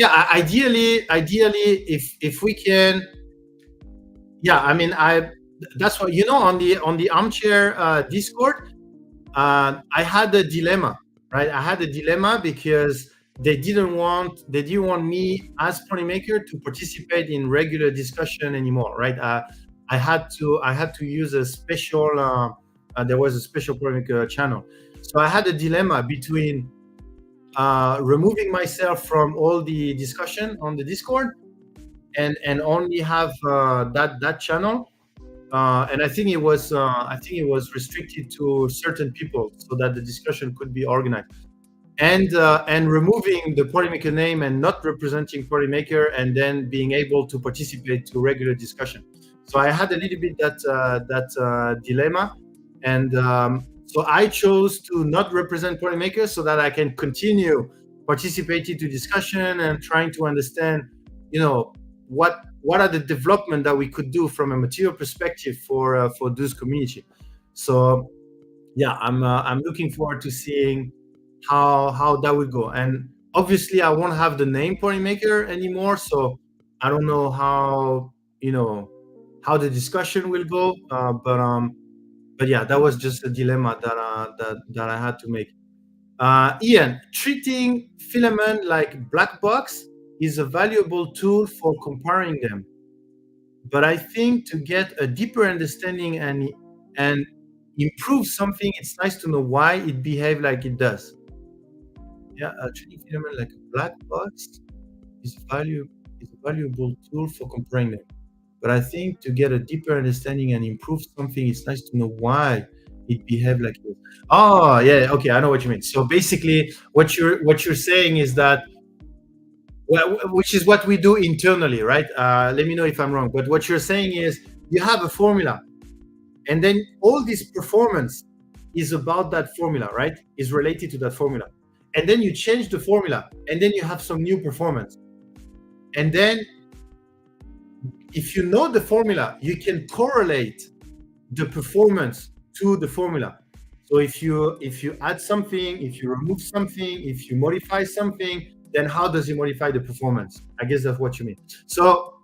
Ideally, if we can, I mean, that's what on the armchair Discord, I had a dilemma, right? I had a dilemma because they didn't want me as Ponymaker to participate in regular discussion anymore, right? I had to use a special. There was a special Ponymaker channel, so I had a dilemma between removing myself from all the discussion on the Discord
and only have that channel. And I think it was restricted to certain people so that the discussion could be organized. And removing the Polymaker name and not representing Polymaker, and then being able to participate to regular discussion. So I had a little bit that dilemma, and so I chose to not represent Polymaker so that I can continue participating to discussion and trying to understand, what are the development that we could do from a material perspective for this community. So yeah, I'm looking forward to seeing how that would go. And obviously, I won't have the name Polymaker anymore, so I don't know how the discussion will go. But yeah, that was just a dilemma that I had to make. Ian, treating filament like black box is a valuable tool for comparing them, but I think to get a deeper understanding and improve something, it's nice to know why it behaves like it does. Yeah, treating filament like a black box is a valuable tool for comparing them. But I think to get a deeper understanding and improve something, it's nice to know why it behaves like this. Oh, yeah, okay, I know what you mean. So basically, what you're saying is that, well, which is what we do internally, right? Let me know if I'm wrong. But what you're saying is you have a formula, and then all this performance is about that formula, right? Is related to that formula. And then you change the formula, and then you have some new performance. And then if you know the formula, you can correlate the performance to the formula. So if you add something, if you remove something, if you modify something, then how does it modify the performance? I guess that's what you mean. So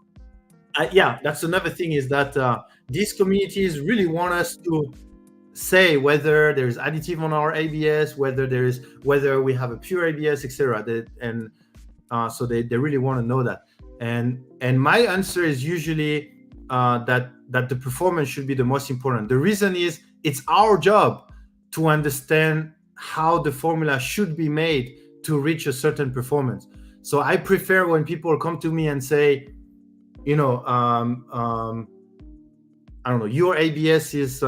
yeah, that's another thing, is that these communities really want us to say whether there's additive on our ABS, whether we have a pure ABS, etc. And so they really want to know that. And my answer is usually that the performance should be the most important. The reason is it's our job to understand how the formula should be made to reach a certain performance. So I prefer when people come to me and say, I don't know, your ABS is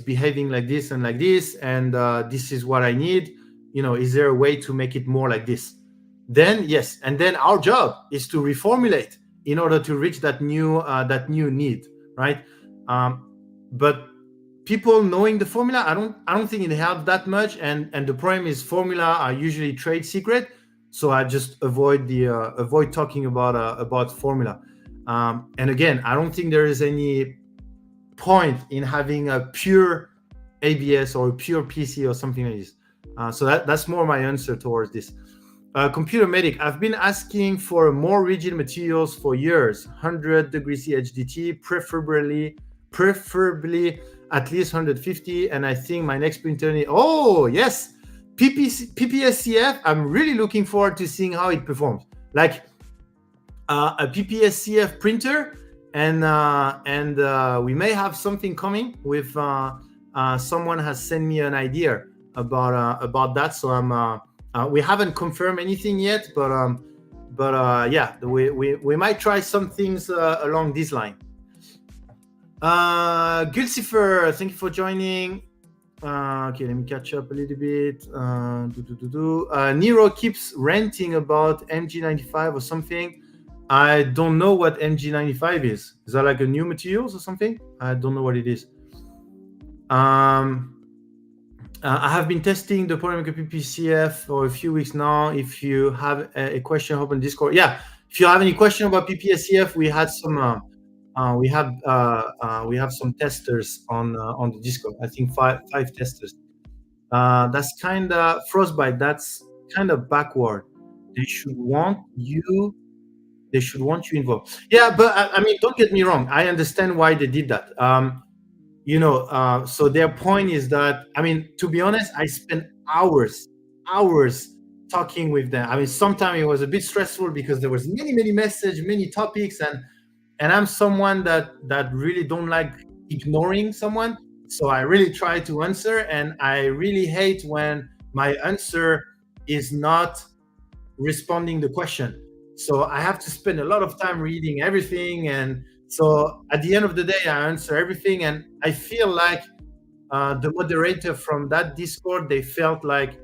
behaving like this, and this is what I need. Is there a way to make it more like this? Then yes, and then our job is to reformulate in order to reach that new need, right? But people knowing the formula, I don't think it helps that much. And the problem is formula are usually trade secret, so I just avoid talking about formula. And again, I don't think there is any point in having a pure ABS or a pure PC or something like this. So that's more my answer towards this. Computer Medic, I've been asking for more rigid materials for years. 100 degrees CHDT, preferably at least 150. And I think my next printer oh yes, PPSCF. I'm really looking forward to seeing how it performs. Like a PPSCF printer, and we may have something coming with someone has sent me an idea about that. So we haven't confirmed anything yet, but yeah, we might try some things along this line. Gulcifer, thank you for joining. Okay, let me catch up a little bit. Nero keeps ranting about MG95 or something. I don't know what MG95 is. Is that like a new materials or something? I don't know what it is. I have been testing the Polymaker PPCF for a few weeks now. If you have a question, open Discord. Yeah, if you have any question about PPSCF, we had some. We have some testers on the Discord. I think five testers. That's kind of Frostbite. That's kind of backward. They should want you involved. Yeah, but I mean, don't get me wrong. I understand why they did that. So their point is that, I mean, to be honest, I spent hours talking with them. I mean, sometimes it was a bit stressful because there was many messages, many topics, and I'm someone that really don't like ignoring someone. So I really try to answer, and I really hate when my answer is not responding the question. So I have to spend a lot of time reading everything, and so at the end of the day, I answer everything, and I feel like the moderator from that Discord, they felt like,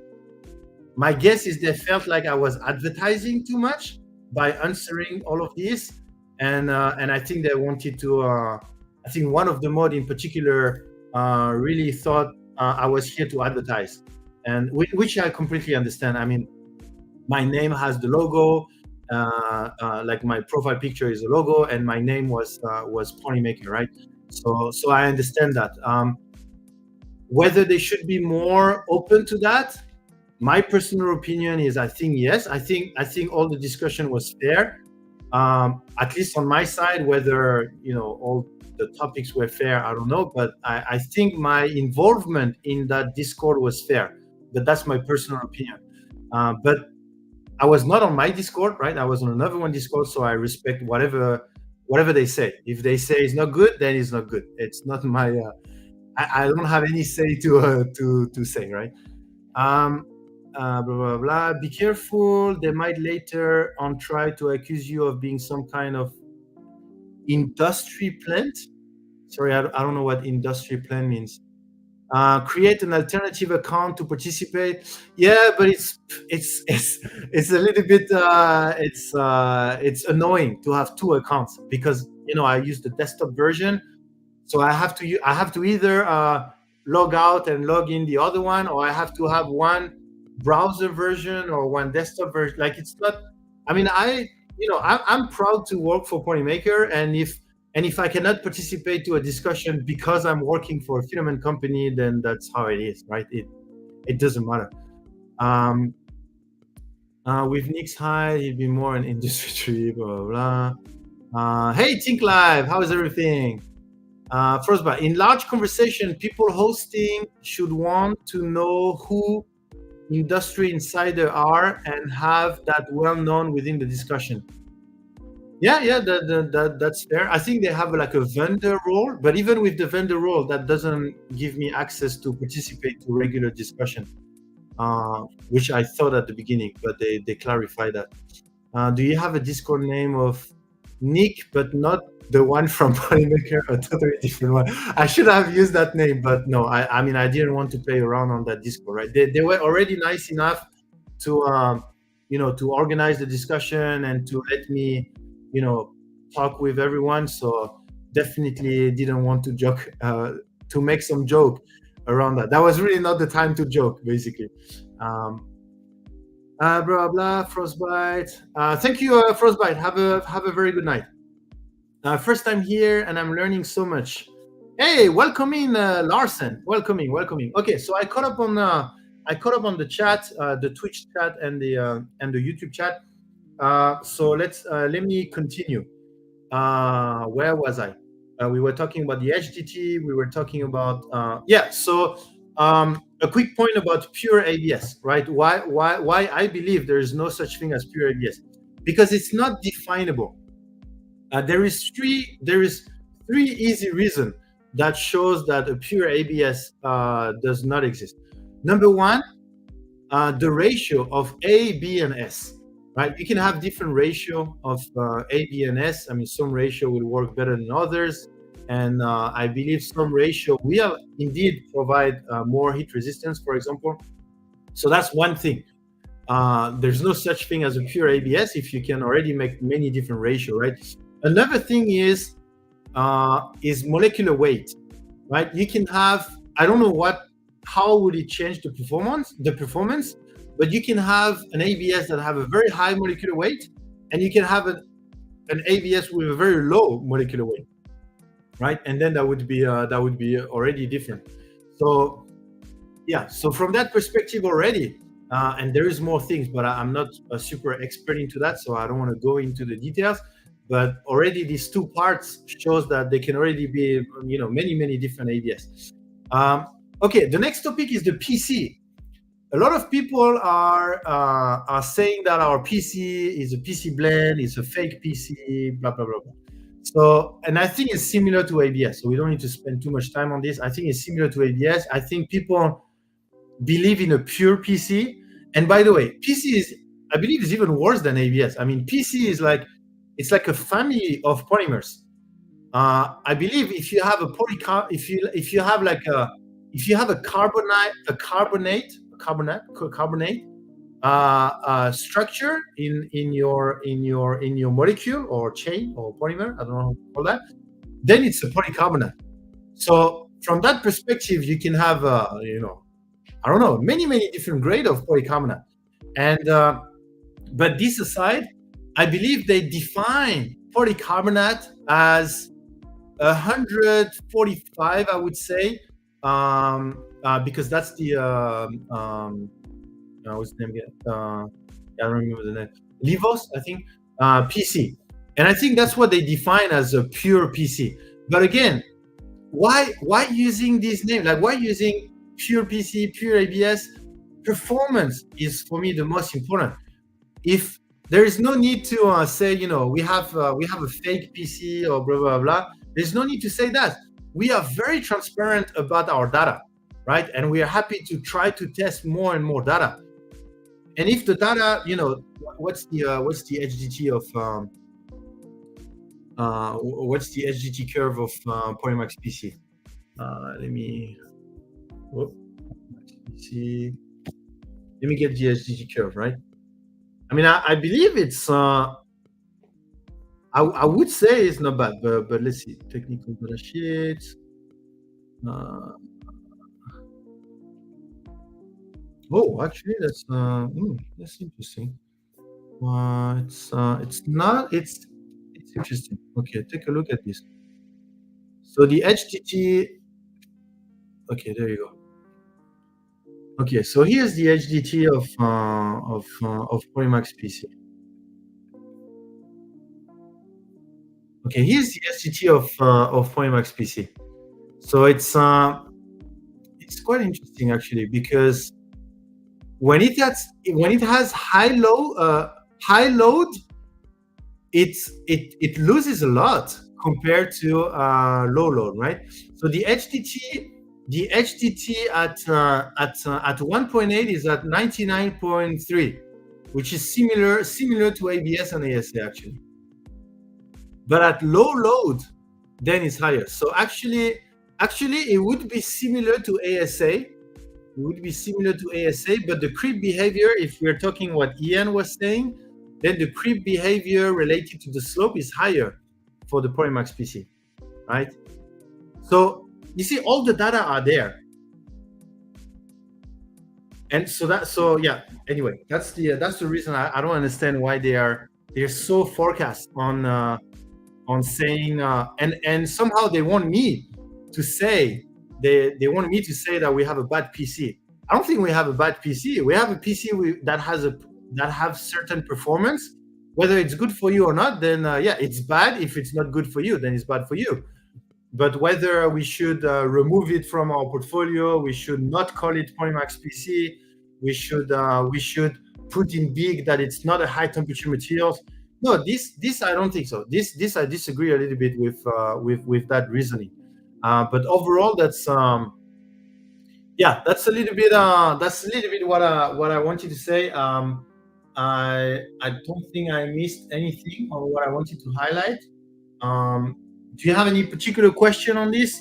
my guess is they felt like I was advertising too much by answering all of this, and I think they wanted to. I think one of the mod in particular really thought I was here to advertise, and which I completely understand. I mean, my name has the logo, like my profile picture is a logo, and my name was Ponymaker, right? So I understand that. Whether they should be more open to that, my personal opinion is, I think yes. I think all the discussion was fair, at least on my side. Whether all the topics were fair, I don't know, but I think my involvement in that Discord was fair. But that's my personal opinion. But I was not on my Discord, right? I was on another one Discord, so I respect whatever they say. If they say it's not good, then it's not good. It's not my. I don't have any say to say, right? Blah blah blah. Be careful. They might later on try to accuse you of being some kind of industry plant. Sorry, I don't know what industry plant means. Create an alternative account to participate. Yeah, but it's a little bit it's annoying to have two accounts, because I use the desktop version, so I have to either log out and log in the other one, or I have to have one browser version or one desktop version. Like, it's not. I mean, I'm proud to work for Ponymaker, and if I cannot participate to a discussion because I'm working for a filament company, then that's how it is, right? It doesn't matter. With Nick's high, he'd be more an industry tree, blah blah blah. Hey, Think Live, how is everything? Frostbite, in large conversation, people hosting should want to know who industry insider are and have that well known within the discussion. Yeah, that's fair. I think they have like a vendor role, but even with the vendor role, that doesn't give me access to participate to regular discussion, which I thought at the beginning, but they clarify that. Do you have a Discord name of Nick, but not the one from Ponymaker, a totally different one? I should have used that name, but no, I mean, I didn't want to play around on that Discord, right? They were already nice enough to, to organize the discussion and to let me, talk with everyone. So definitely didn't want to joke, to make some joke around that. That was really not the time to joke, basically. Blah blah. Frostbite. Thank you, Frostbite. Have a very good night. First time here, and I'm learning so much. Hey, welcome in, Larson. Welcome in. Okay, so I caught up on the chat, the Twitch chat and the YouTube chat. So let me continue. Where was I? We were talking about the HDT. We were talking about So a quick point about pure ABS, right? Why I believe there is no such thing as pure ABS, because it's not definable. There is three easy reasons that shows that a pure ABS does not exist. Number one, the ratio of A, B, and S. Right, you can have different ratio of A, B, and S. I mean, some ratio will work better than others, and I believe some ratio will indeed provide more heat resistance, for example. So that's one thing. There's no such thing as a pure ABS if you can already make many different ratio, right? Another thing is molecular weight, right? You can have, I don't know how would it change the performance. But you can have an ABS that have a very high molecular weight, and you can have an ABS with a very low molecular weight, right? And then that would be already different. So yeah, so from that perspective already, and there is more things, but I'm not a super expert into that, so I don't want to go into the details. But already these two parts shows that they can already be, many different ABS. Okay, the next topic is the PC. A lot of people are saying that our PC is a PC blend, it's a fake PC, blah, blah, blah, blah. So, and I think it's similar to ABS, so we don't need to spend too much time on this. I think it's similar to ABS. I think people believe in a pure PC. And by the way, PC is I believe it's even worse than ABS. I mean, PC is like, it's like a family of polymers. I believe if you have a if you have like a, if you have a carbonate structure in your molecule or chain or polymer, I don't know how to call that, then it's a polycarbonate. So from that perspective, you can have I don't know, many different grade of polycarbonate. And but this aside, I believe they define polycarbonate as 145, I would say, because that's the what's the name again? I don't remember the name. Livos, I think, PC, and I think that's what they define as a pure PC. But again, why using this name? Like, why using pure PC, pure ABS? Performance is for me the most important. If there is no need to say, we have a fake PC or blah blah blah. There's no need to say that. We are very transparent about our data, right? And we are happy to try to test more and more data. And if the data, what's the HDT of what's the HDT curve of Polymax PC? Let me get the HDT curve, right? I mean, I believe it's I would say it's not bad, but let's see. Technical data sheets. Oh, actually, that's interesting. It's interesting. Okay, take a look at this. So the HDT. Okay, there you go. Okay, so here's the HDT of Polymax PC. Okay, here's the HDT of Polymax PC. So it's quite interesting actually, because when it has high load, it loses a lot compared to low load, right? So the HDT at 1.8 is at 99.3, which is similar to ABS and ASA actually. But at low load, then it's higher. So actually it would be similar to ASA. It would be similar to ASA, but the creep behavior, if we're talking what Ian was saying, then the creep behavior related to the slope is higher for the Polymax PC, right? So you see, all the data are there, and yeah. Anyway, that's the reason I don't understand why they're so forecast on saying and somehow they want me to say they want me to say that we have a bad PC. I don't think we have a bad PC. We have a PC that have certain performance. Whether it's good for you or not, then yeah, it's bad. If it's not good for you, then it's bad for you. But whether we should remove it from our portfolio, we should not call it Polymax PC. We should put in big that it's not a high temperature materials. No, this I don't think so. This I disagree a little bit with that reasoning. But overall, that's yeah, that's a little bit what I wanted to say. I don't think I missed anything on what I wanted to highlight. Do you have any particular question on this?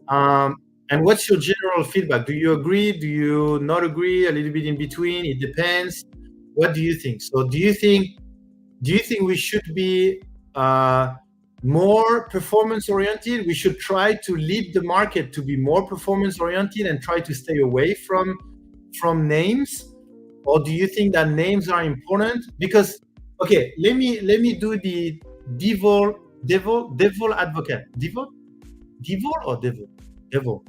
And what's your general feedback? Do you agree? Do you not agree? A little bit in between? It depends. What do you think? So do you think we should be more performance oriented? We should try to lead the market to be more performance oriented and try to stay away from names? Or do you think that names are important? Because okay, let me do the devil advocate. Devil or devil? Devil.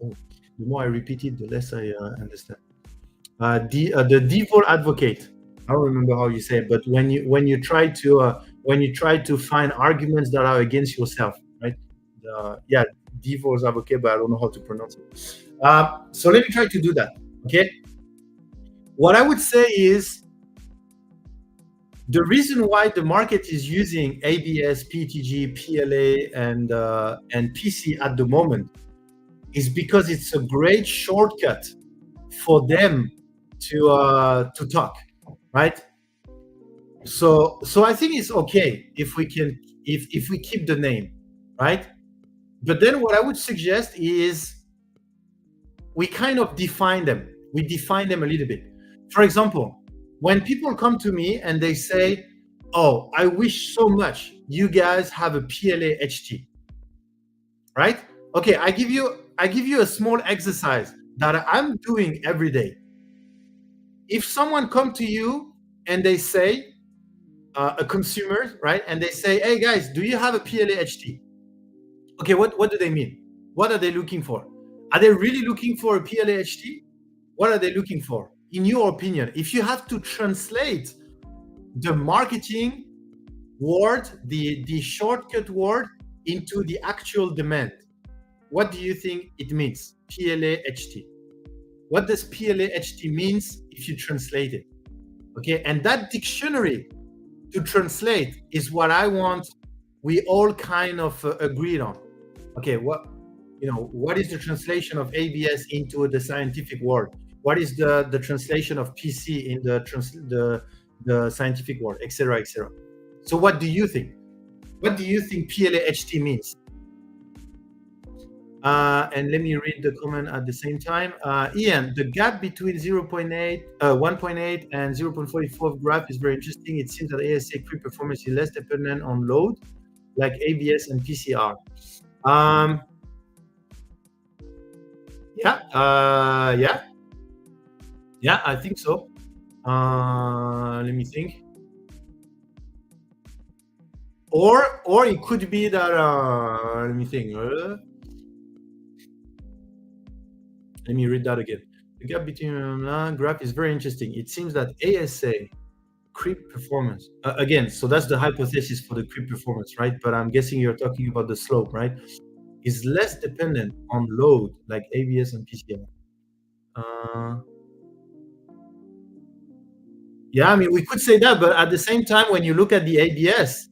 Oh, the more I repeat it, the less I understand. The devil advocate. I don't remember how you say it, but when you try to find arguments that are against yourself, right? Yeah, devil's advocate, but I don't know how to pronounce it. So let me try to do that. Okay. What I would say is the reason why the market is using ABS, PETG, PLA, and PC at the moment is because it's a great shortcut for them to talk, right? So I think it's okay if we can if we keep the name, right? But then what I would suggest is we kind of define them. We define them a little bit. For example, when people come to me and they say, "Oh, I wish so much you guys have a PLA HT," right? Okay, I give you a small exercise that I'm doing every day. If someone come to you and they say, a consumer, right, and they say, "Hey guys, do you have a PLA HT?" Okay, what do they mean? What are they looking for? Are they really looking for a PLA HT? What are they looking for? In your opinion, if you have to translate the marketing word, the shortcut word into the actual demand, what do you think it means? PLA HT. What does PLA HT means if you translate it? Okay, and that dictionary to translate is what I want we all kind of agreed on. Okay, what is the translation of ABS into the scientific word? What is the translation of PC in the scientific word, etc., etc. So what do you think? What do you think PLA HT means? And let me read the comment at the same time. Ian, the gap between 1.8 and 0.44 graph is very interesting. It seems that ASA creep performance is less dependent on load, like ABS and PCR. Yeah, I think so. Let me think. Or it could be that. Let me think. Let me read that again. The gap between graph is very interesting. It seems that ASA creep performance again. So that's the hypothesis for the creep performance, right? But I'm guessing you're talking about the slope, right? Is less dependent on load like ABS and PCR. Yeah, I mean, we could say that, but at the same time, when you look at the ABS,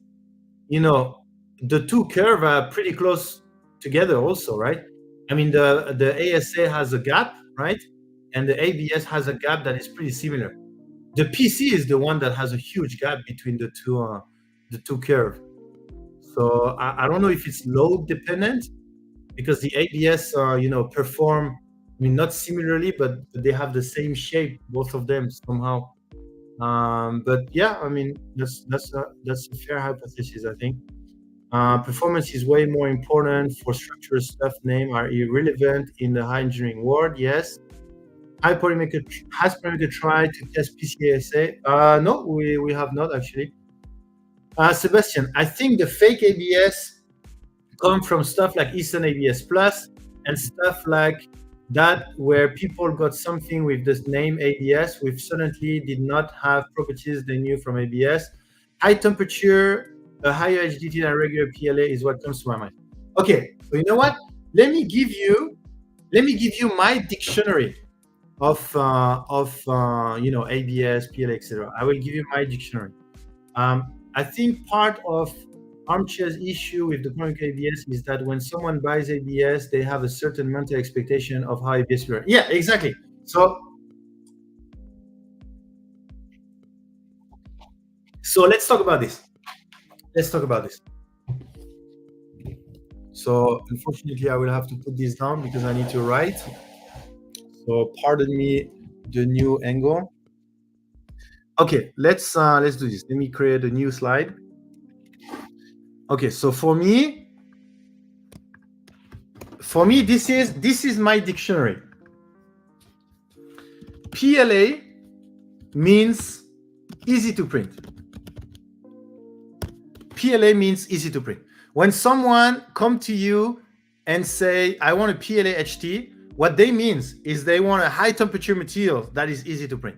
the two curves are pretty close together also, right? I mean, the ASA has a gap, right? And the ABS has a gap that is pretty similar. The PC is the one that has a huge gap between the two curves. So I don't know if it's load dependent, because the ABS perform, I mean, not similarly, but they have the same shape, both of them somehow. But yeah, I mean, that's a fair hypothesis, I think. Performance is way more important for structural stuff. Name are irrelevant in the high engineering world. Yes. Has Polymaker tried to test PCASA? No, we have not actually. Sebastian, I think the fake ABS come from stuff like Eastern ABS Plus and stuff like that, where people got something with this name ABS, which suddenly did not have properties they knew from ABS. High temperature, a higher HDT than regular PLA is what comes to my mind. Okay, so you know what? Let me give you my dictionary of ABS, PLA, etc. I will give you my dictionary. I think part of Armchair's issue with the current ABS is that when someone buys ABS, they have a certain mental expectation of how ABS works. Yeah, exactly. So let's talk about this. So unfortunately, I will have to put this down because I need to write. So pardon me the new angle. Okay, let's do this. Let me create a new slide. Okay, so for me, this is my dictionary. PLA means easy to print. PLA means easy to print. When someone come to you and say, "I want a PLA HT," what they means is they want a high temperature material that is easy to print.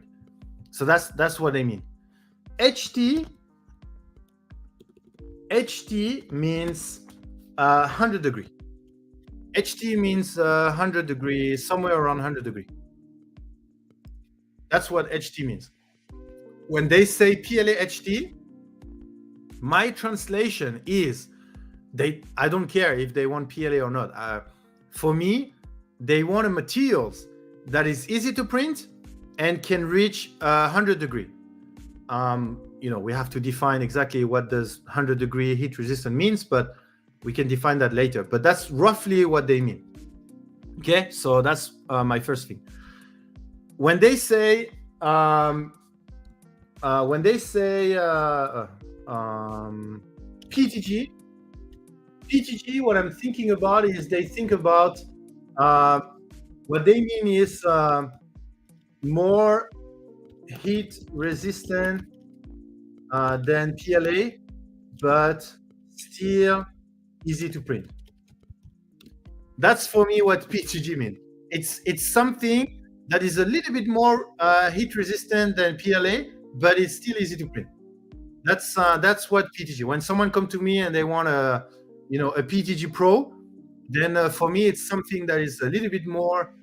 So that's what they mean. HT means 100 degree. HT means 100 degree, somewhere around 100 degree. That's what HT means. When they say PLA HT, my translation is I don't care if they want PLA or not. For me, they want a materials that is easy to print and can reach 100 degree. We have to define exactly what does 100 degree heat resistant means, but we can define that later. But that's roughly what they mean. Okay, so that's my first thing. When they say PTG, what I'm thinking about is they think about what they mean is more heat resistant than PLA, but still easy to print. That's for me what PTG means. It's something that is a little bit more heat resistant than PLA, but it's still easy to print. That's what PTG. When someone come to me and they want a PTG Pro, then for me it's something that is a little bit more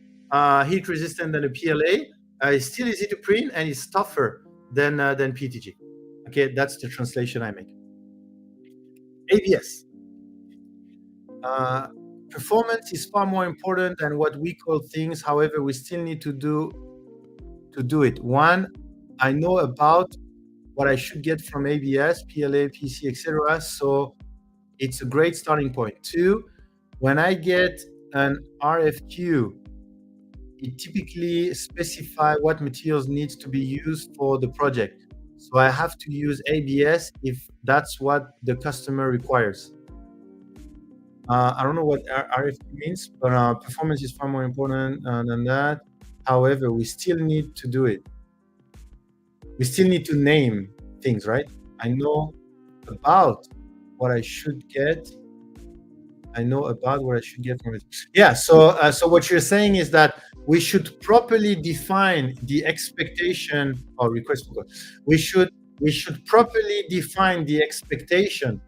heat resistant than a PLA. It's still easy to print and it's tougher than PTG. Okay, that's the translation I make. ABS. Performance is far more important than what we call things. However, we still need to do it. One, I know about what I should get from ABS, PLA, PC, etc. So it's a great starting point. Two, when I get an RFQ, it typically specifies what materials needs to be used for the project. So I have to use ABS if that's what the customer requires. I don't know what RFQ means, but performance is far more important than that. However, we still need to do it. We still need to name things, right? I know about what I should get. from it. Yeah. So what you're saying is that we should properly define the expectation or request. We should properly define the expectation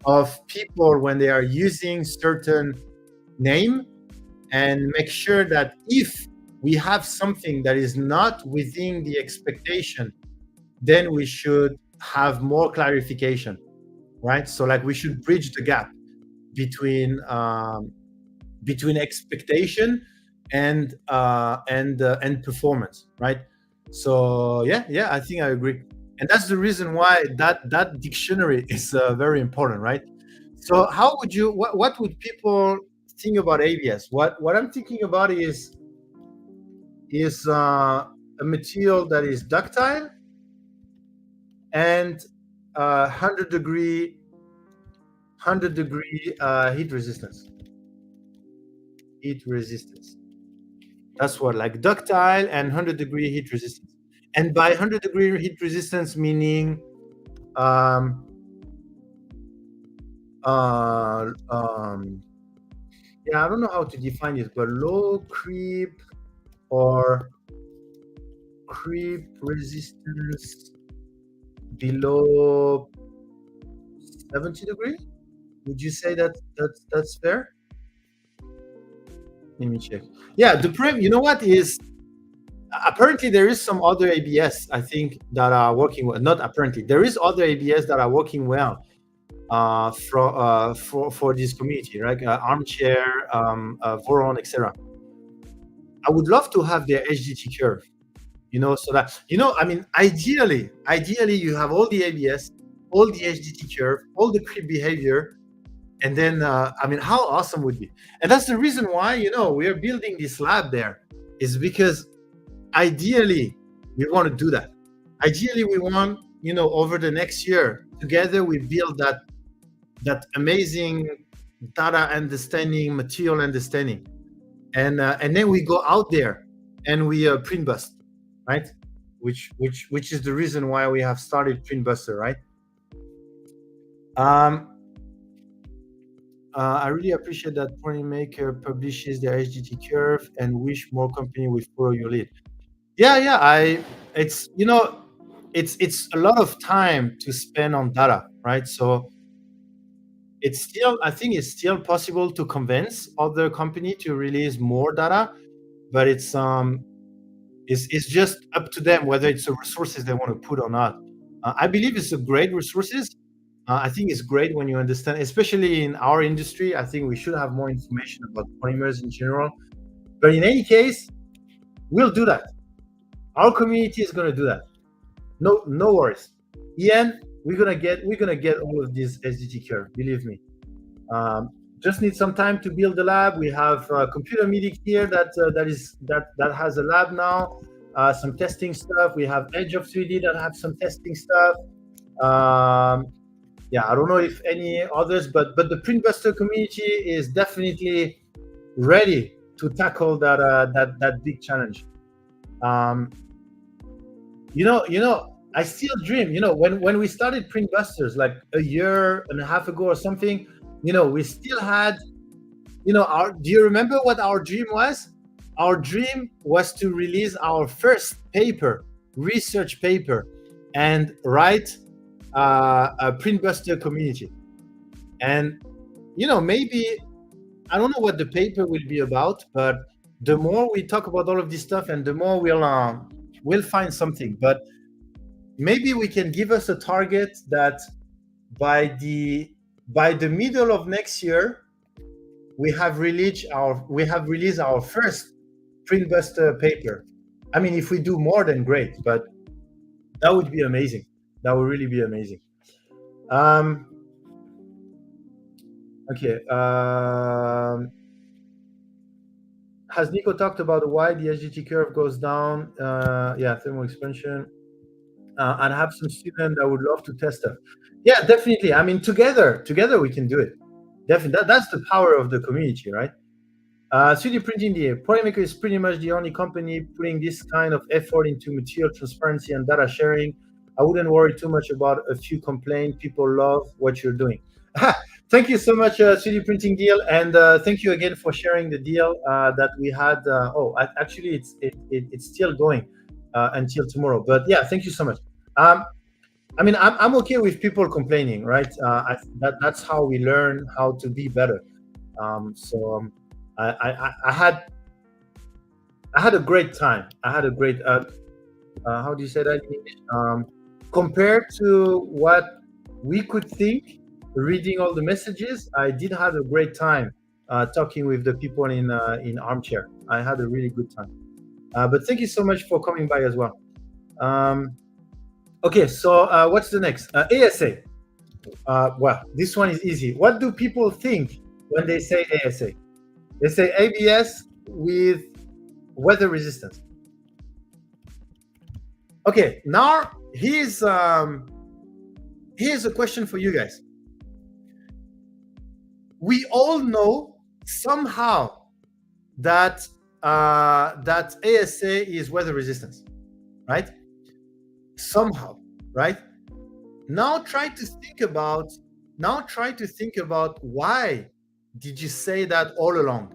of people when they are using certain name, and make sure that if we have something that is not within the expectation, then we should have more clarification, right? So like we should bridge the gap between expectation and performance, right? So yeah, I think I agree. And that's the reason why that dictionary is very important, right? So how would you, what would people think about ABS? What I'm thinking about is a material that is ductile and 100 degree heat resistance. That's what, like ductile and 100 degree heat resistance. And by 100 degree heat resistance, meaning yeah, I don't know how to define it, but low creep or creep resistance below 70 degree. Would you say that's fair? Let me check. Yeah, the prim. You know what is? Apparently, there is some other ABS, I think, that are working well. Not apparently, there is other ABS that are working well for this community, right? Armchair, Voron, etc. I would love to have their HDT curve, so that I mean, ideally, you have all the ABS, all the HDT curve, all the creep behavior, and then I mean, how awesome would it be? And that's the reason why we are building this lab there, is because ideally we want to do that. Ideally, we want over the next year together we build that amazing data understanding, material understanding, and then we go out there and we print bust, right? Which is the reason why we have started Print Buster, right? I really appreciate that Ponymaker publishes their HDT curve and wish more company will follow your lead. Yeah. It's it's a lot of time to spend on data, right? So I think it's still possible to convince other company to release more data, but it's just up to them whether it's the resources they want to put or not. I believe it's a great resources. I think it's great when you understand, especially in our industry. I think we should have more information about polymers in general. But in any case, we'll do that. Our community is gonna do that. No worries. Ian, we're gonna get all of this SDT curve. Believe me. Just need some time to build the lab. We have computer meeting here that has a lab now. Some testing stuff. We have Edge of 3D that have some testing stuff. Yeah, I don't know if any others, but the Printbuster community is definitely ready to tackle that big challenge. I still dream. When we started Printbusters like a year and a half ago or something, we still had, do you remember what our dream was? Our dream was to release our first paper, research paper, and write a Printbuster community. And, maybe, I don't know what the paper will be about, but the more we talk about all of this stuff and the more we'll find something. But maybe we can give us a target that by the middle of next year, we have released our first Printbuster paper. I mean, if we do more, then great, but that would be amazing. That would really be amazing. Okay. Has Nico talked about why the SGT curve goes down? Yeah, thermal expansion. And have some students that would love to test stuff. Yeah, definitely. I mean, together we can do it. Definitely, that's the power of the community, right? 3D printing, the Polymaker is pretty much the only company putting this kind of effort into material transparency and data sharing. I wouldn't worry too much about a few complaints. People love what you're doing. Thank you so much, 3D printing deal, and thank you again for sharing the deal that we had. Actually, it's still going until tomorrow. But yeah, thank you so much. I mean, I'm okay with people complaining, right? That's how we learn how to be better. I had a great time. I had a great. How do you say that in English? Compared to what we could think, reading all the messages, I did have a great time talking with the people in Armchair. I had a really good time. But thank you so much for coming by as well. Okay, so what's the next? ASA. Well, this one is easy. What do people think when they say ASA? They say ABS with weather resistance. Okay, now here's a question for you guys. We all know somehow that ASA is weather resistance, right? Somehow, right? Now try to think about why did you say that all along?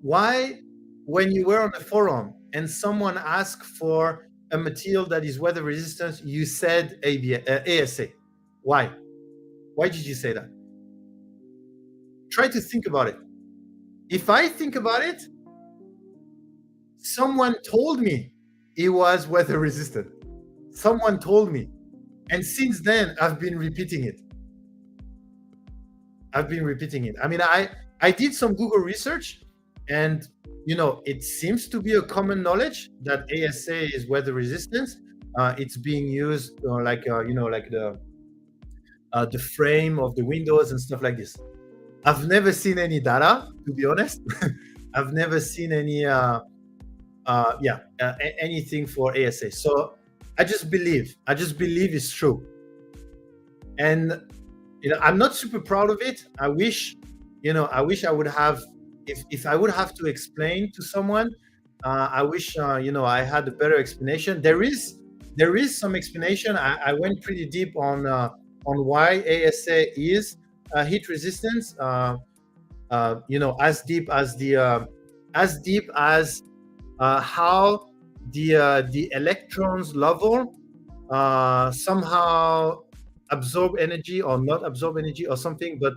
Why, when you were on a forum and someone asked for a material that is weather resistant, you said ASA? Why? Why did you say that? Try to think about it. If I think about it, someone told me it was weather resistant. Someone told me. And since then, I've been repeating it. I mean, I did some Google research, and it seems to be a common knowledge that ASA is weather resistance. It's being used like the frame of the windows and stuff like this. I've never seen any data, to be honest. I've never seen any anything for ASA. So I just believe it's true. And I'm not super proud of it. I wish I would have, if I would have to explain to someone, I wish I had a better explanation. There is some explanation. I went pretty deep on why ASA is heat resistance. As deep as how the electrons level somehow absorb energy or not absorb energy or something. But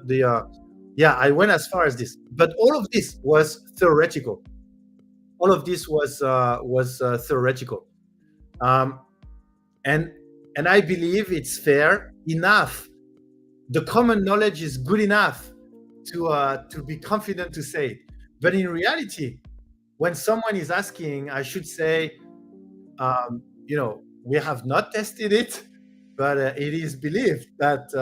I went as far as this. But all of this was theoretical. All of this was theoretical. And I believe it's fair enough. The common knowledge is good enough to be confident to say it. But in reality, when someone is asking, I should say, we have not tested it, but it is believed that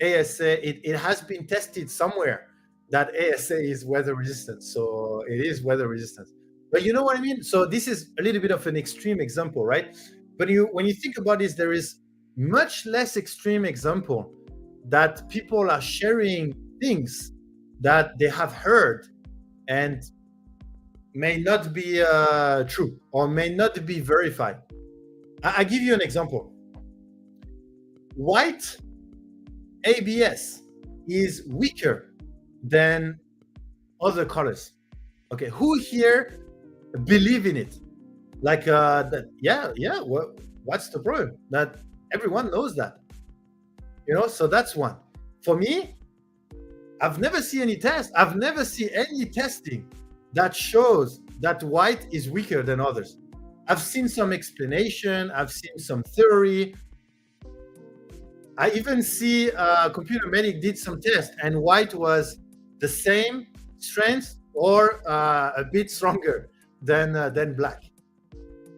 ASA, it has been tested somewhere that ASA is weather resistant. So it is weather resistant. But you know what I mean? So this is a little bit of an extreme example, right? But when you think about this, there is much less extreme example that people are sharing things that they have heard and may not be true or may not be verified. I give you an example. White ABS is weaker than other colors. Okay, who here believe in it? Like that? Yeah. What's the problem? That everyone knows that. So that's one. For me, I've never seen any test. I've never seen any testing that shows that white is weaker than others. I've seen some explanation. I've seen some theory. I even see Computer Medic did some tests, and white was the same strength or a bit stronger than black.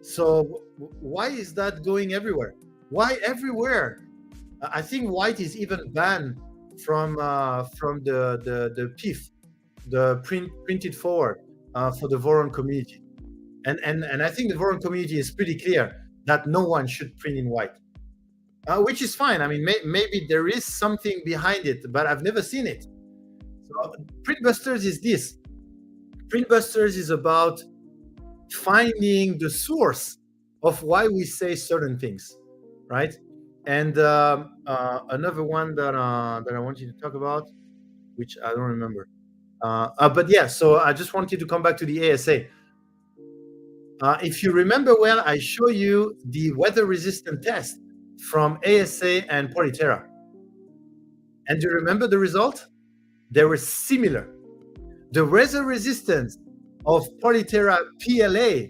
So why is that going everywhere? Why everywhere? I think white is even banned from the PIF, the printed forward for the Voron community, and I think the Voron community is pretty clear that no one should print in white, which is fine. I mean, maybe there is something behind it, but I've never seen it. So Printbusters is this. Printbusters is about finding the source of why we say certain things, right? And another one that I want you to talk about, which I don't remember. But yeah, so I just wanted to come back to the ASA. If you remember well, I show you the weather resistant test from ASA and Polyterra. And do you remember the result? They were similar. The weather resistance of Polyterra PLA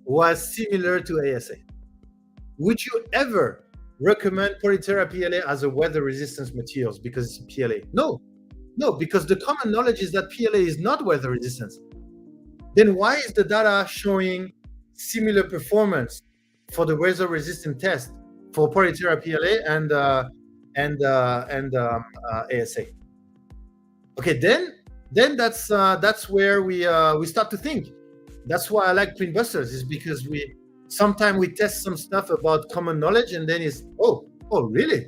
was similar to ASA. Would you ever recommend Polyterra PLA as a weather resistance materials because it's PLA? No, because the common knowledge is that PLA is not weather resistance. Then why is the data showing similar performance for the weather resistant test for Polyterra PLA and ASA? Okay, then that's where we start to think. That's why I like Printbusters, is because sometimes we test some stuff about common knowledge, and then it's oh really,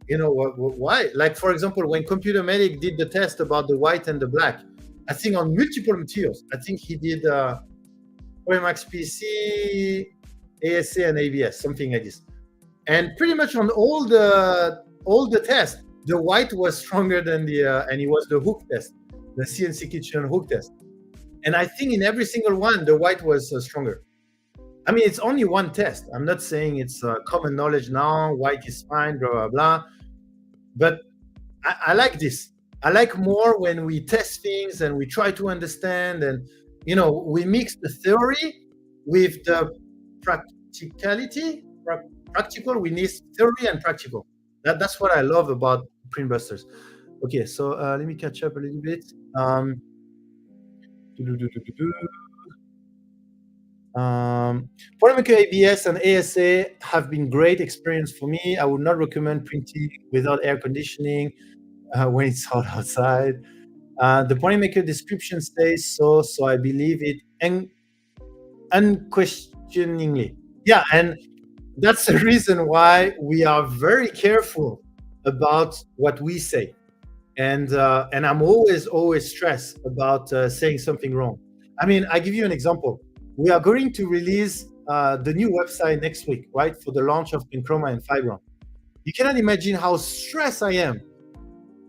why? Like for example, when Computer Medic did the test about the white and the black, I think on multiple materials. I think he did OMX PC, ASA, and ABS, something like this. And pretty much on all the tests, the white was stronger than and it was the hook test, the CNC Kitchen hook test. And I think in every single one, the white was stronger. I mean, it's only one test. I'm not saying it's common knowledge now, white is fine, blah, blah, blah. But I like this. I like more when we test things and we try to understand, and, we mix the theory with the practicality. Practical, we need theory and practical. That's what I love about Printbusters. Okay, so let me catch up a little bit. Polymaker ABS and ASA have been great experience for me. I would not recommend printing without air conditioning when it's hot outside. The Polymaker description says so I believe it unquestioningly. Yeah, and that's the reason why we are very careful about what we say. And I'm always stressed about saying something wrong. I mean, I give you an example. We are going to release the new website next week, right, for the launch of Enchroma and Fibron. You cannot imagine how stressed I am,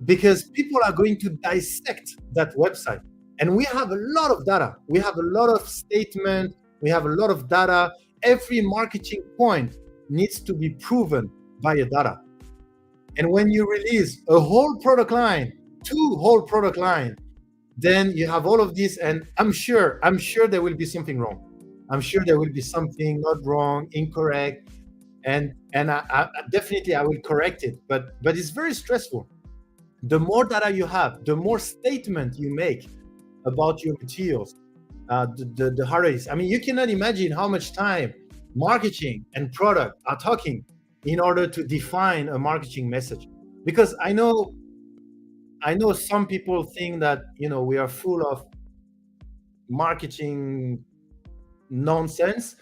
because people are going to dissect that website. And we have a lot of data. We have a lot of statement. We have a lot of data. Every marketing point needs to be proven by a data. And when you release a whole product line, 2 whole product line, then you have all of this, and I'm sure there will be something wrong. I'm sure there will be something not wrong, incorrect, and I definitely I will correct it. But it's very stressful. The more data you have, the more statement you make about your materials, the harder it is. I mean, you cannot imagine how much time marketing and product are talking in order to define a marketing message. Because I know some people think that we are full of marketing nonsense,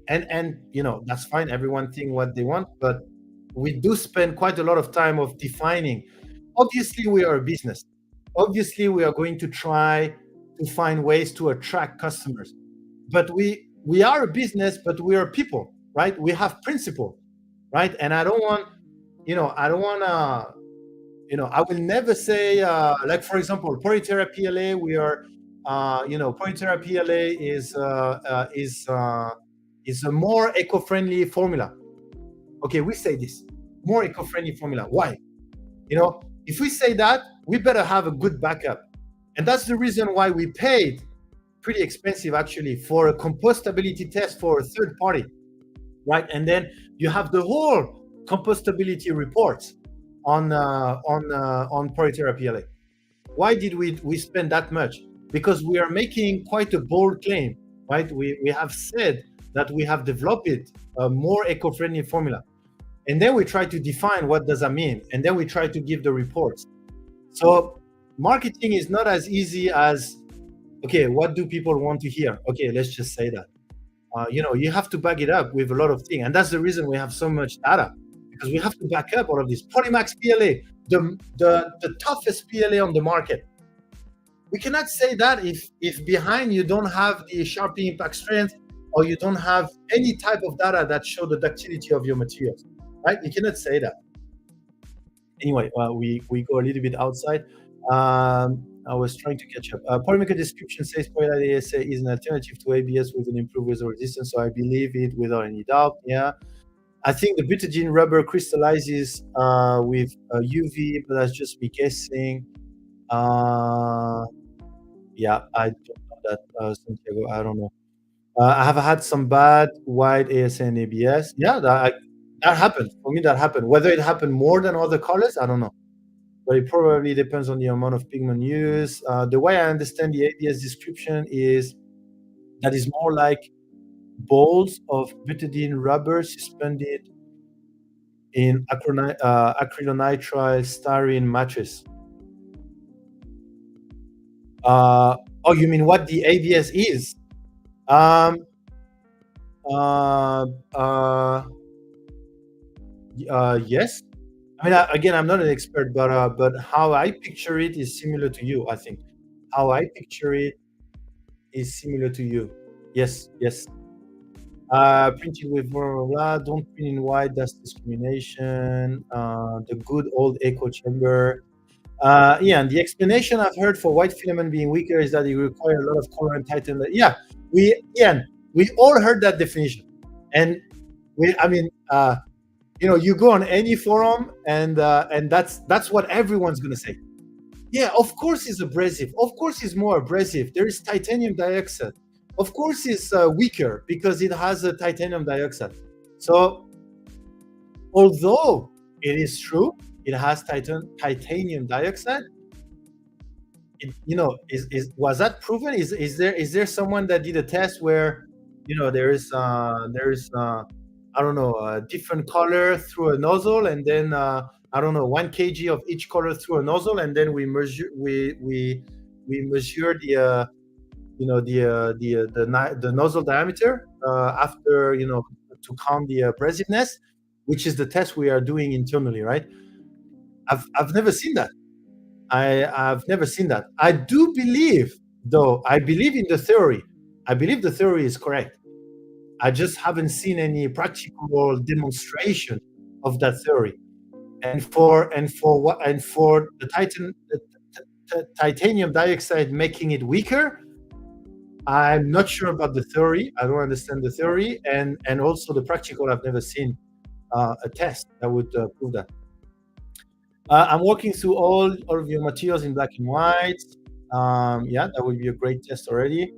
and that's fine. Everyone think what they want, but we do spend quite a lot of time of defining. Obviously, we are a business. Obviously, we are going to try to find ways to attract customers. But we are a business, but we are people, right? We have principle, right? And I don't want, I don't want to, I will never say, like, for example, Polyterra PLA, we are, Polyterra PLA is a more eco-friendly formula. Okay, we say this, more eco-friendly formula. Why? If we say that, we better have a good backup. And that's the reason why we paid pretty expensive, actually, for a compostability test for a third party, right? And then you have the whole compostability reports on Polyterra PLA. Why did we spend that much? Because we are making quite a bold claim, right? We have said that we have developed a more eco-friendly formula. And then we try to define what does that mean. And then we try to give the reports. So marketing is not as easy as, okay, what do people want to hear? Okay, let's just say that. You have to back it up with a lot of things. And that's the reason we have so much data, because we have to back up all of this. Polymax PLA, the toughest PLA on the market. We cannot say that if behind you don't have the Sharpie impact strength, or you don't have any type of data that show the ductility of your materials, right? You cannot say that. Anyway, we go a little bit outside. I was trying to catch up. Polymaker description says polyolide ASA is an alternative to ABS with an improved weather resistance, so I believe it without any doubt. Yeah, I think the butadiene rubber crystallizes with UV, but that's just me guessing. Yeah, I don't know that, Santiago. I don't know. I have had some bad white ASA and ABS. Yeah, that happened. For me, that happened. Whether it happened more than other colors, I don't know. But it probably depends on the amount of pigment used. The way I understand the ABS description is that is more like balls of butadiene rubber suspended in acrylonitrile styrene mattress. Oh, you mean what the ABS is? Yes. I mean, again, I'm not an expert, but how I picture it is similar to you. I think how I picture it is similar to you. Yes. Printed with blah, blah, blah. Don't print in white. That's discrimination. The good old echo chamber. Yeah, and the explanation I've heard for white filament being weaker is that it requires a lot of color and tighten. Yeah, we all heard that definition, and you go on any forum, and that's what everyone's gonna say. Yeah, of course it's abrasive. Of course it's more abrasive. There is titanium dioxide. Of course it's weaker because it has a titanium dioxide. So, although it is true, it has titanium dioxide. Was that proven? Is there someone that did a test where there is I don't know, a different color through a nozzle, and then I don't know, 1 kg of each color through a nozzle, and then we measure the the nozzle diameter after to count the abrasiveness, which is the test we are doing internally, right? I've never seen that. I've never seen that. I do believe, though, I believe in the theory. I believe the theory is correct. I just haven't seen any practical demonstration of that theory. And for the titanium dioxide making it weaker, I'm not sure about the theory. I don't understand the theory, and also the practical. I've never seen a test that would prove that. I'm walking through all of your materials in black and white. Yeah, that would be a great test already.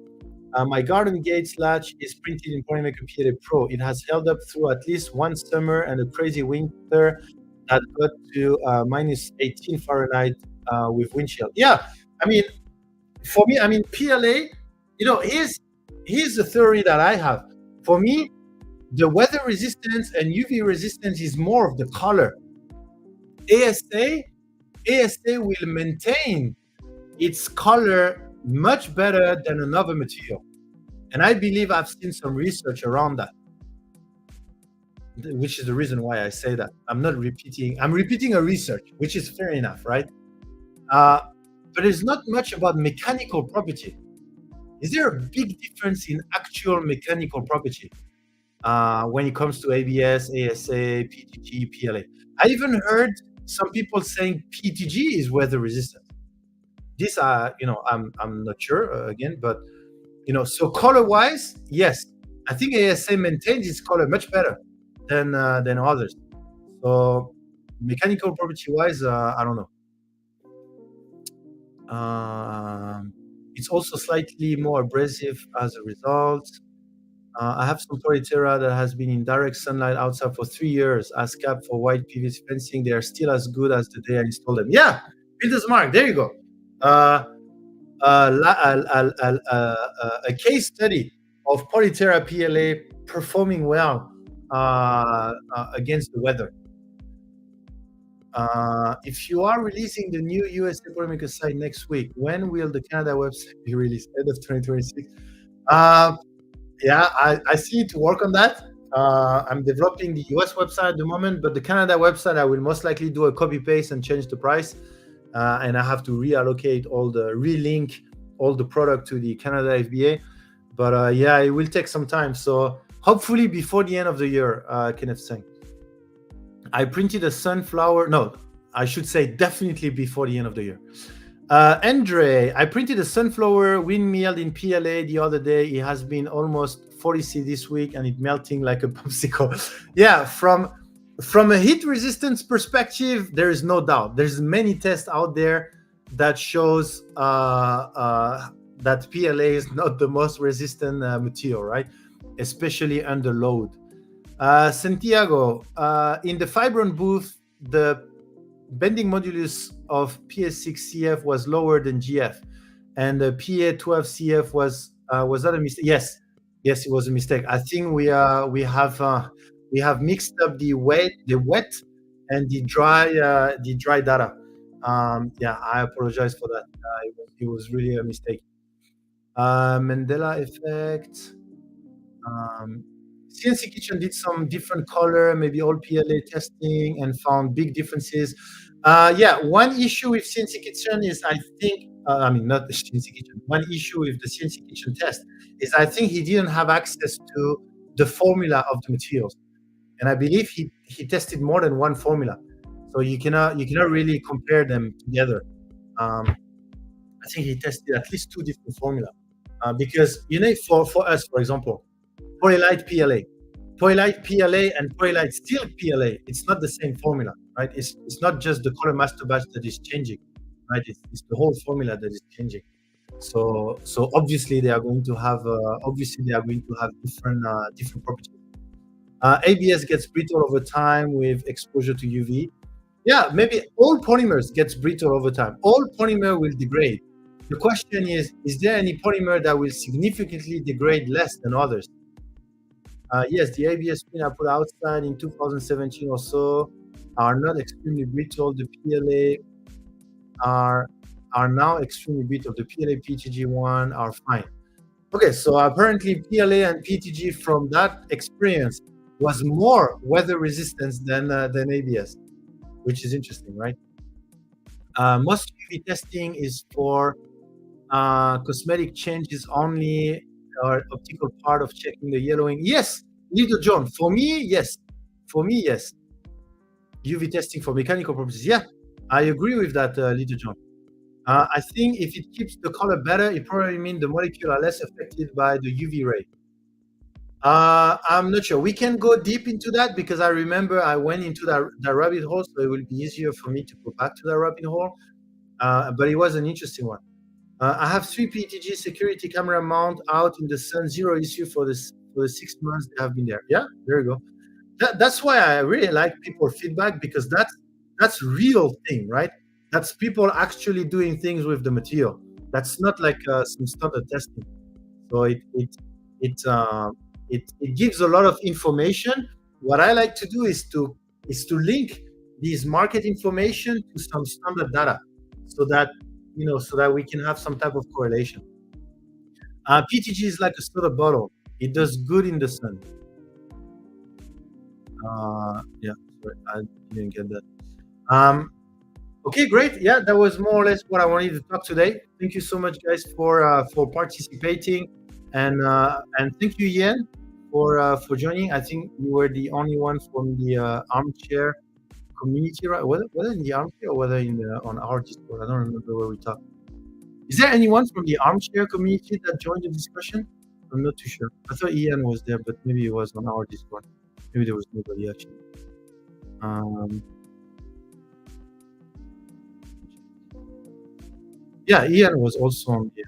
My garden gate latch is printed in Polymaker PLA Pro. It has held up through at least one summer and a crazy winter that got to minus 18 Fahrenheit with wind chill. Yeah, I mean, for me, PLA, here's the theory that I have. For me, the weather resistance and UV resistance is more of the color. ASA will maintain its color much better than another material. And I believe I've seen some research around that, which is the reason why I say that. I'm repeating a research, which is fair enough, right? But it's not much about mechanical property. Is there a big difference in actual mechanical property when it comes to ABS, ASA, PTG, PLA? I even heard some people saying PTG is weather resistant. These are, I'm not sure again, but so color-wise, yes, I think ASA maintains its color much better than others. So mechanical property-wise, I don't know. It's also slightly more abrasive as a result. I have some Polytera that has been in direct sunlight outside for 3 years as cap for white PVC fencing. They are still as good as the day I installed them. Yeah, Builder's Mark, there you go. A case study of Polytera PLA performing well against the weather. If you are releasing the new USA polymaker site next week, when will the Canada website be released? End of 2026. Yeah, I see to work on that. I'm developing the US website at the moment, but the Canada website, I will most likely do a copy paste and change the price. And I have to relocate relink all the product to the Canada FBA. But yeah, it will take some time. So hopefully before the end of the year, Kenneth saying. I printed a sunflower. No, I should say definitely before the end of the year. Andre, I printed a sunflower windmill in PLA the other day. It has been almost 40 C this week and it melting like a popsicle. Yeah, from a heat resistance perspective, there is no doubt. There's many tests out there that shows that PLA is not the most resistant material, right? Especially under load. Santiago, in the Fibron booth, the bending modulus of PS6CF was lower than GF, and the PA12CF was that a mistake? Yes, it was a mistake. I think we have mixed up the wet and the dry data. Yeah, I apologize for that. It was really a mistake. Mandela effect. CNC Kitchen did some different color, maybe all PLA testing, and found big differences. Yeah, one issue with CNC Kitchen is I think, not the CNC Kitchen. One issue with the CNC Kitchen test is I think he didn't have access to the formula of the materials, and I believe he tested more than one formula, so you cannot really compare them together. I think he tested at least 2 different formula because for us, for example. Polylite PLA and polylite steel PLA, it's not the same formula, right? It's not just the color master batch that is changing, right? It's the whole formula that is changing. So obviously they are going to have different properties. ABS gets brittle over time with exposure to UV. Yeah, maybe all polymers gets brittle over time. All polymer will degrade. The question is there any polymer that will significantly degrade less than others? Yes, the ABS pin I put outside in 2017 or so are not extremely brittle. The PLA are now extremely brittle. The PLA PTG one are fine. Okay, so apparently PLA and PTG from that experience was more weather resistant than ABS, which is interesting, right? Most UV testing is for cosmetic changes only, or optical part of checking the yellowing. Yes, Lido John. For me, yes. UV testing for mechanical purposes. Yeah, I agree with that, Lido John. I think if it keeps the color better, it probably means the molecule are less affected by the UV ray. I'm not sure. We can go deep into that because I remember I went into that rabbit hole, so it will be easier for me to go back to that rabbit hole. But it was an interesting one. I have 3 PTG security camera mount out in the sun, 0 issue for the 6 months they have been there. Yeah, there you go. That's why I really like people feedback, because that's real thing, right? That's people actually doing things with the material. That's not like some standard testing. So it gives a lot of information. What I like to do is to link these market information to some standard data, so that we can have some type of correlation. PTG is like a soda bottle. It does good in the sun. Yeah, sorry, I didn't get that. Okay, great. Yeah, that was more or less what I wanted to talk today. Thank you so much, guys, for participating, and thank you, Ian, for joining. I think you were the only one from the armchair community, right? Whether in the armchair or whether on our Discord, I don't remember where we talked. Is there anyone from the armchair community that joined the discussion? I'm not too sure. I thought Ian was there, but maybe he was on our Discord. Maybe there was nobody actually. Yeah, Ian was also on the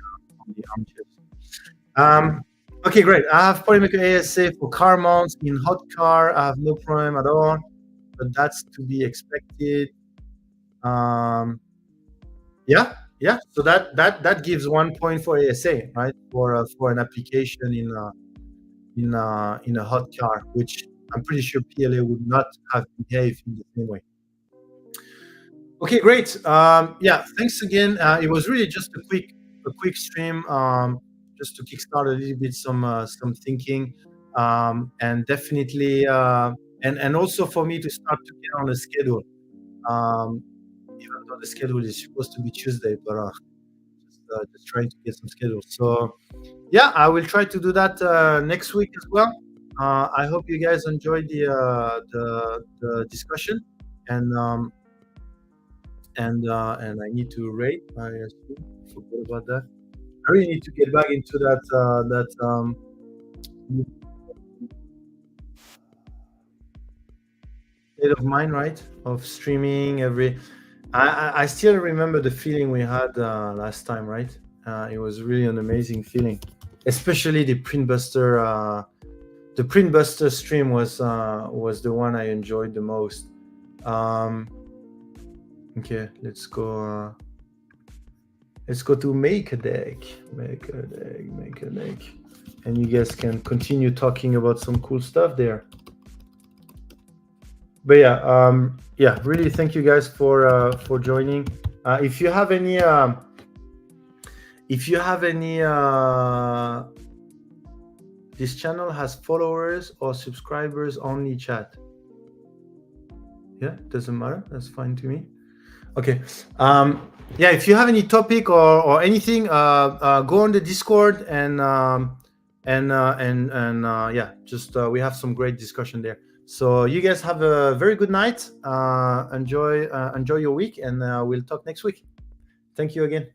armchairs. Okay, great. I have Polymaker ASA for car mounts in hot car. I have no problem at all, but that's to be expected. Yeah. So that gives 1 point for ASA, right? For an application in a hot car, which I'm pretty sure PLA would not have behaved in the same way. Okay, great. Yeah, thanks again. It was really just a quick stream, just to kickstart a little bit some thinking, and definitely, and also for me to start to get on a schedule. Even though the schedule is supposed to be Tuesday, but just trying to get some schedule. So yeah, I will try to do that next week as well. I hope you guys enjoyed the discussion, and I need to rate. I assume I forgot about that. I really need to get back into that state of mind, right? Of streaming every. I still remember the feeling we had last time, right? It was really an amazing feeling, especially the Printbuster. The Printbuster stream was the one I enjoyed the most. Okay, let's go. Let's go to make a deck, and you guys can continue talking about some cool stuff there. But yeah, really thank you guys for joining. If you have any, this channel has followers or subscribers only chat. Yeah, doesn't matter. That's fine to me. Okay. Yeah, if you have any topic or anything, go on the Discord and yeah, just we have some great discussion there. So you guys have a very good night. Enjoy your week, and we'll talk next week. Thank you again.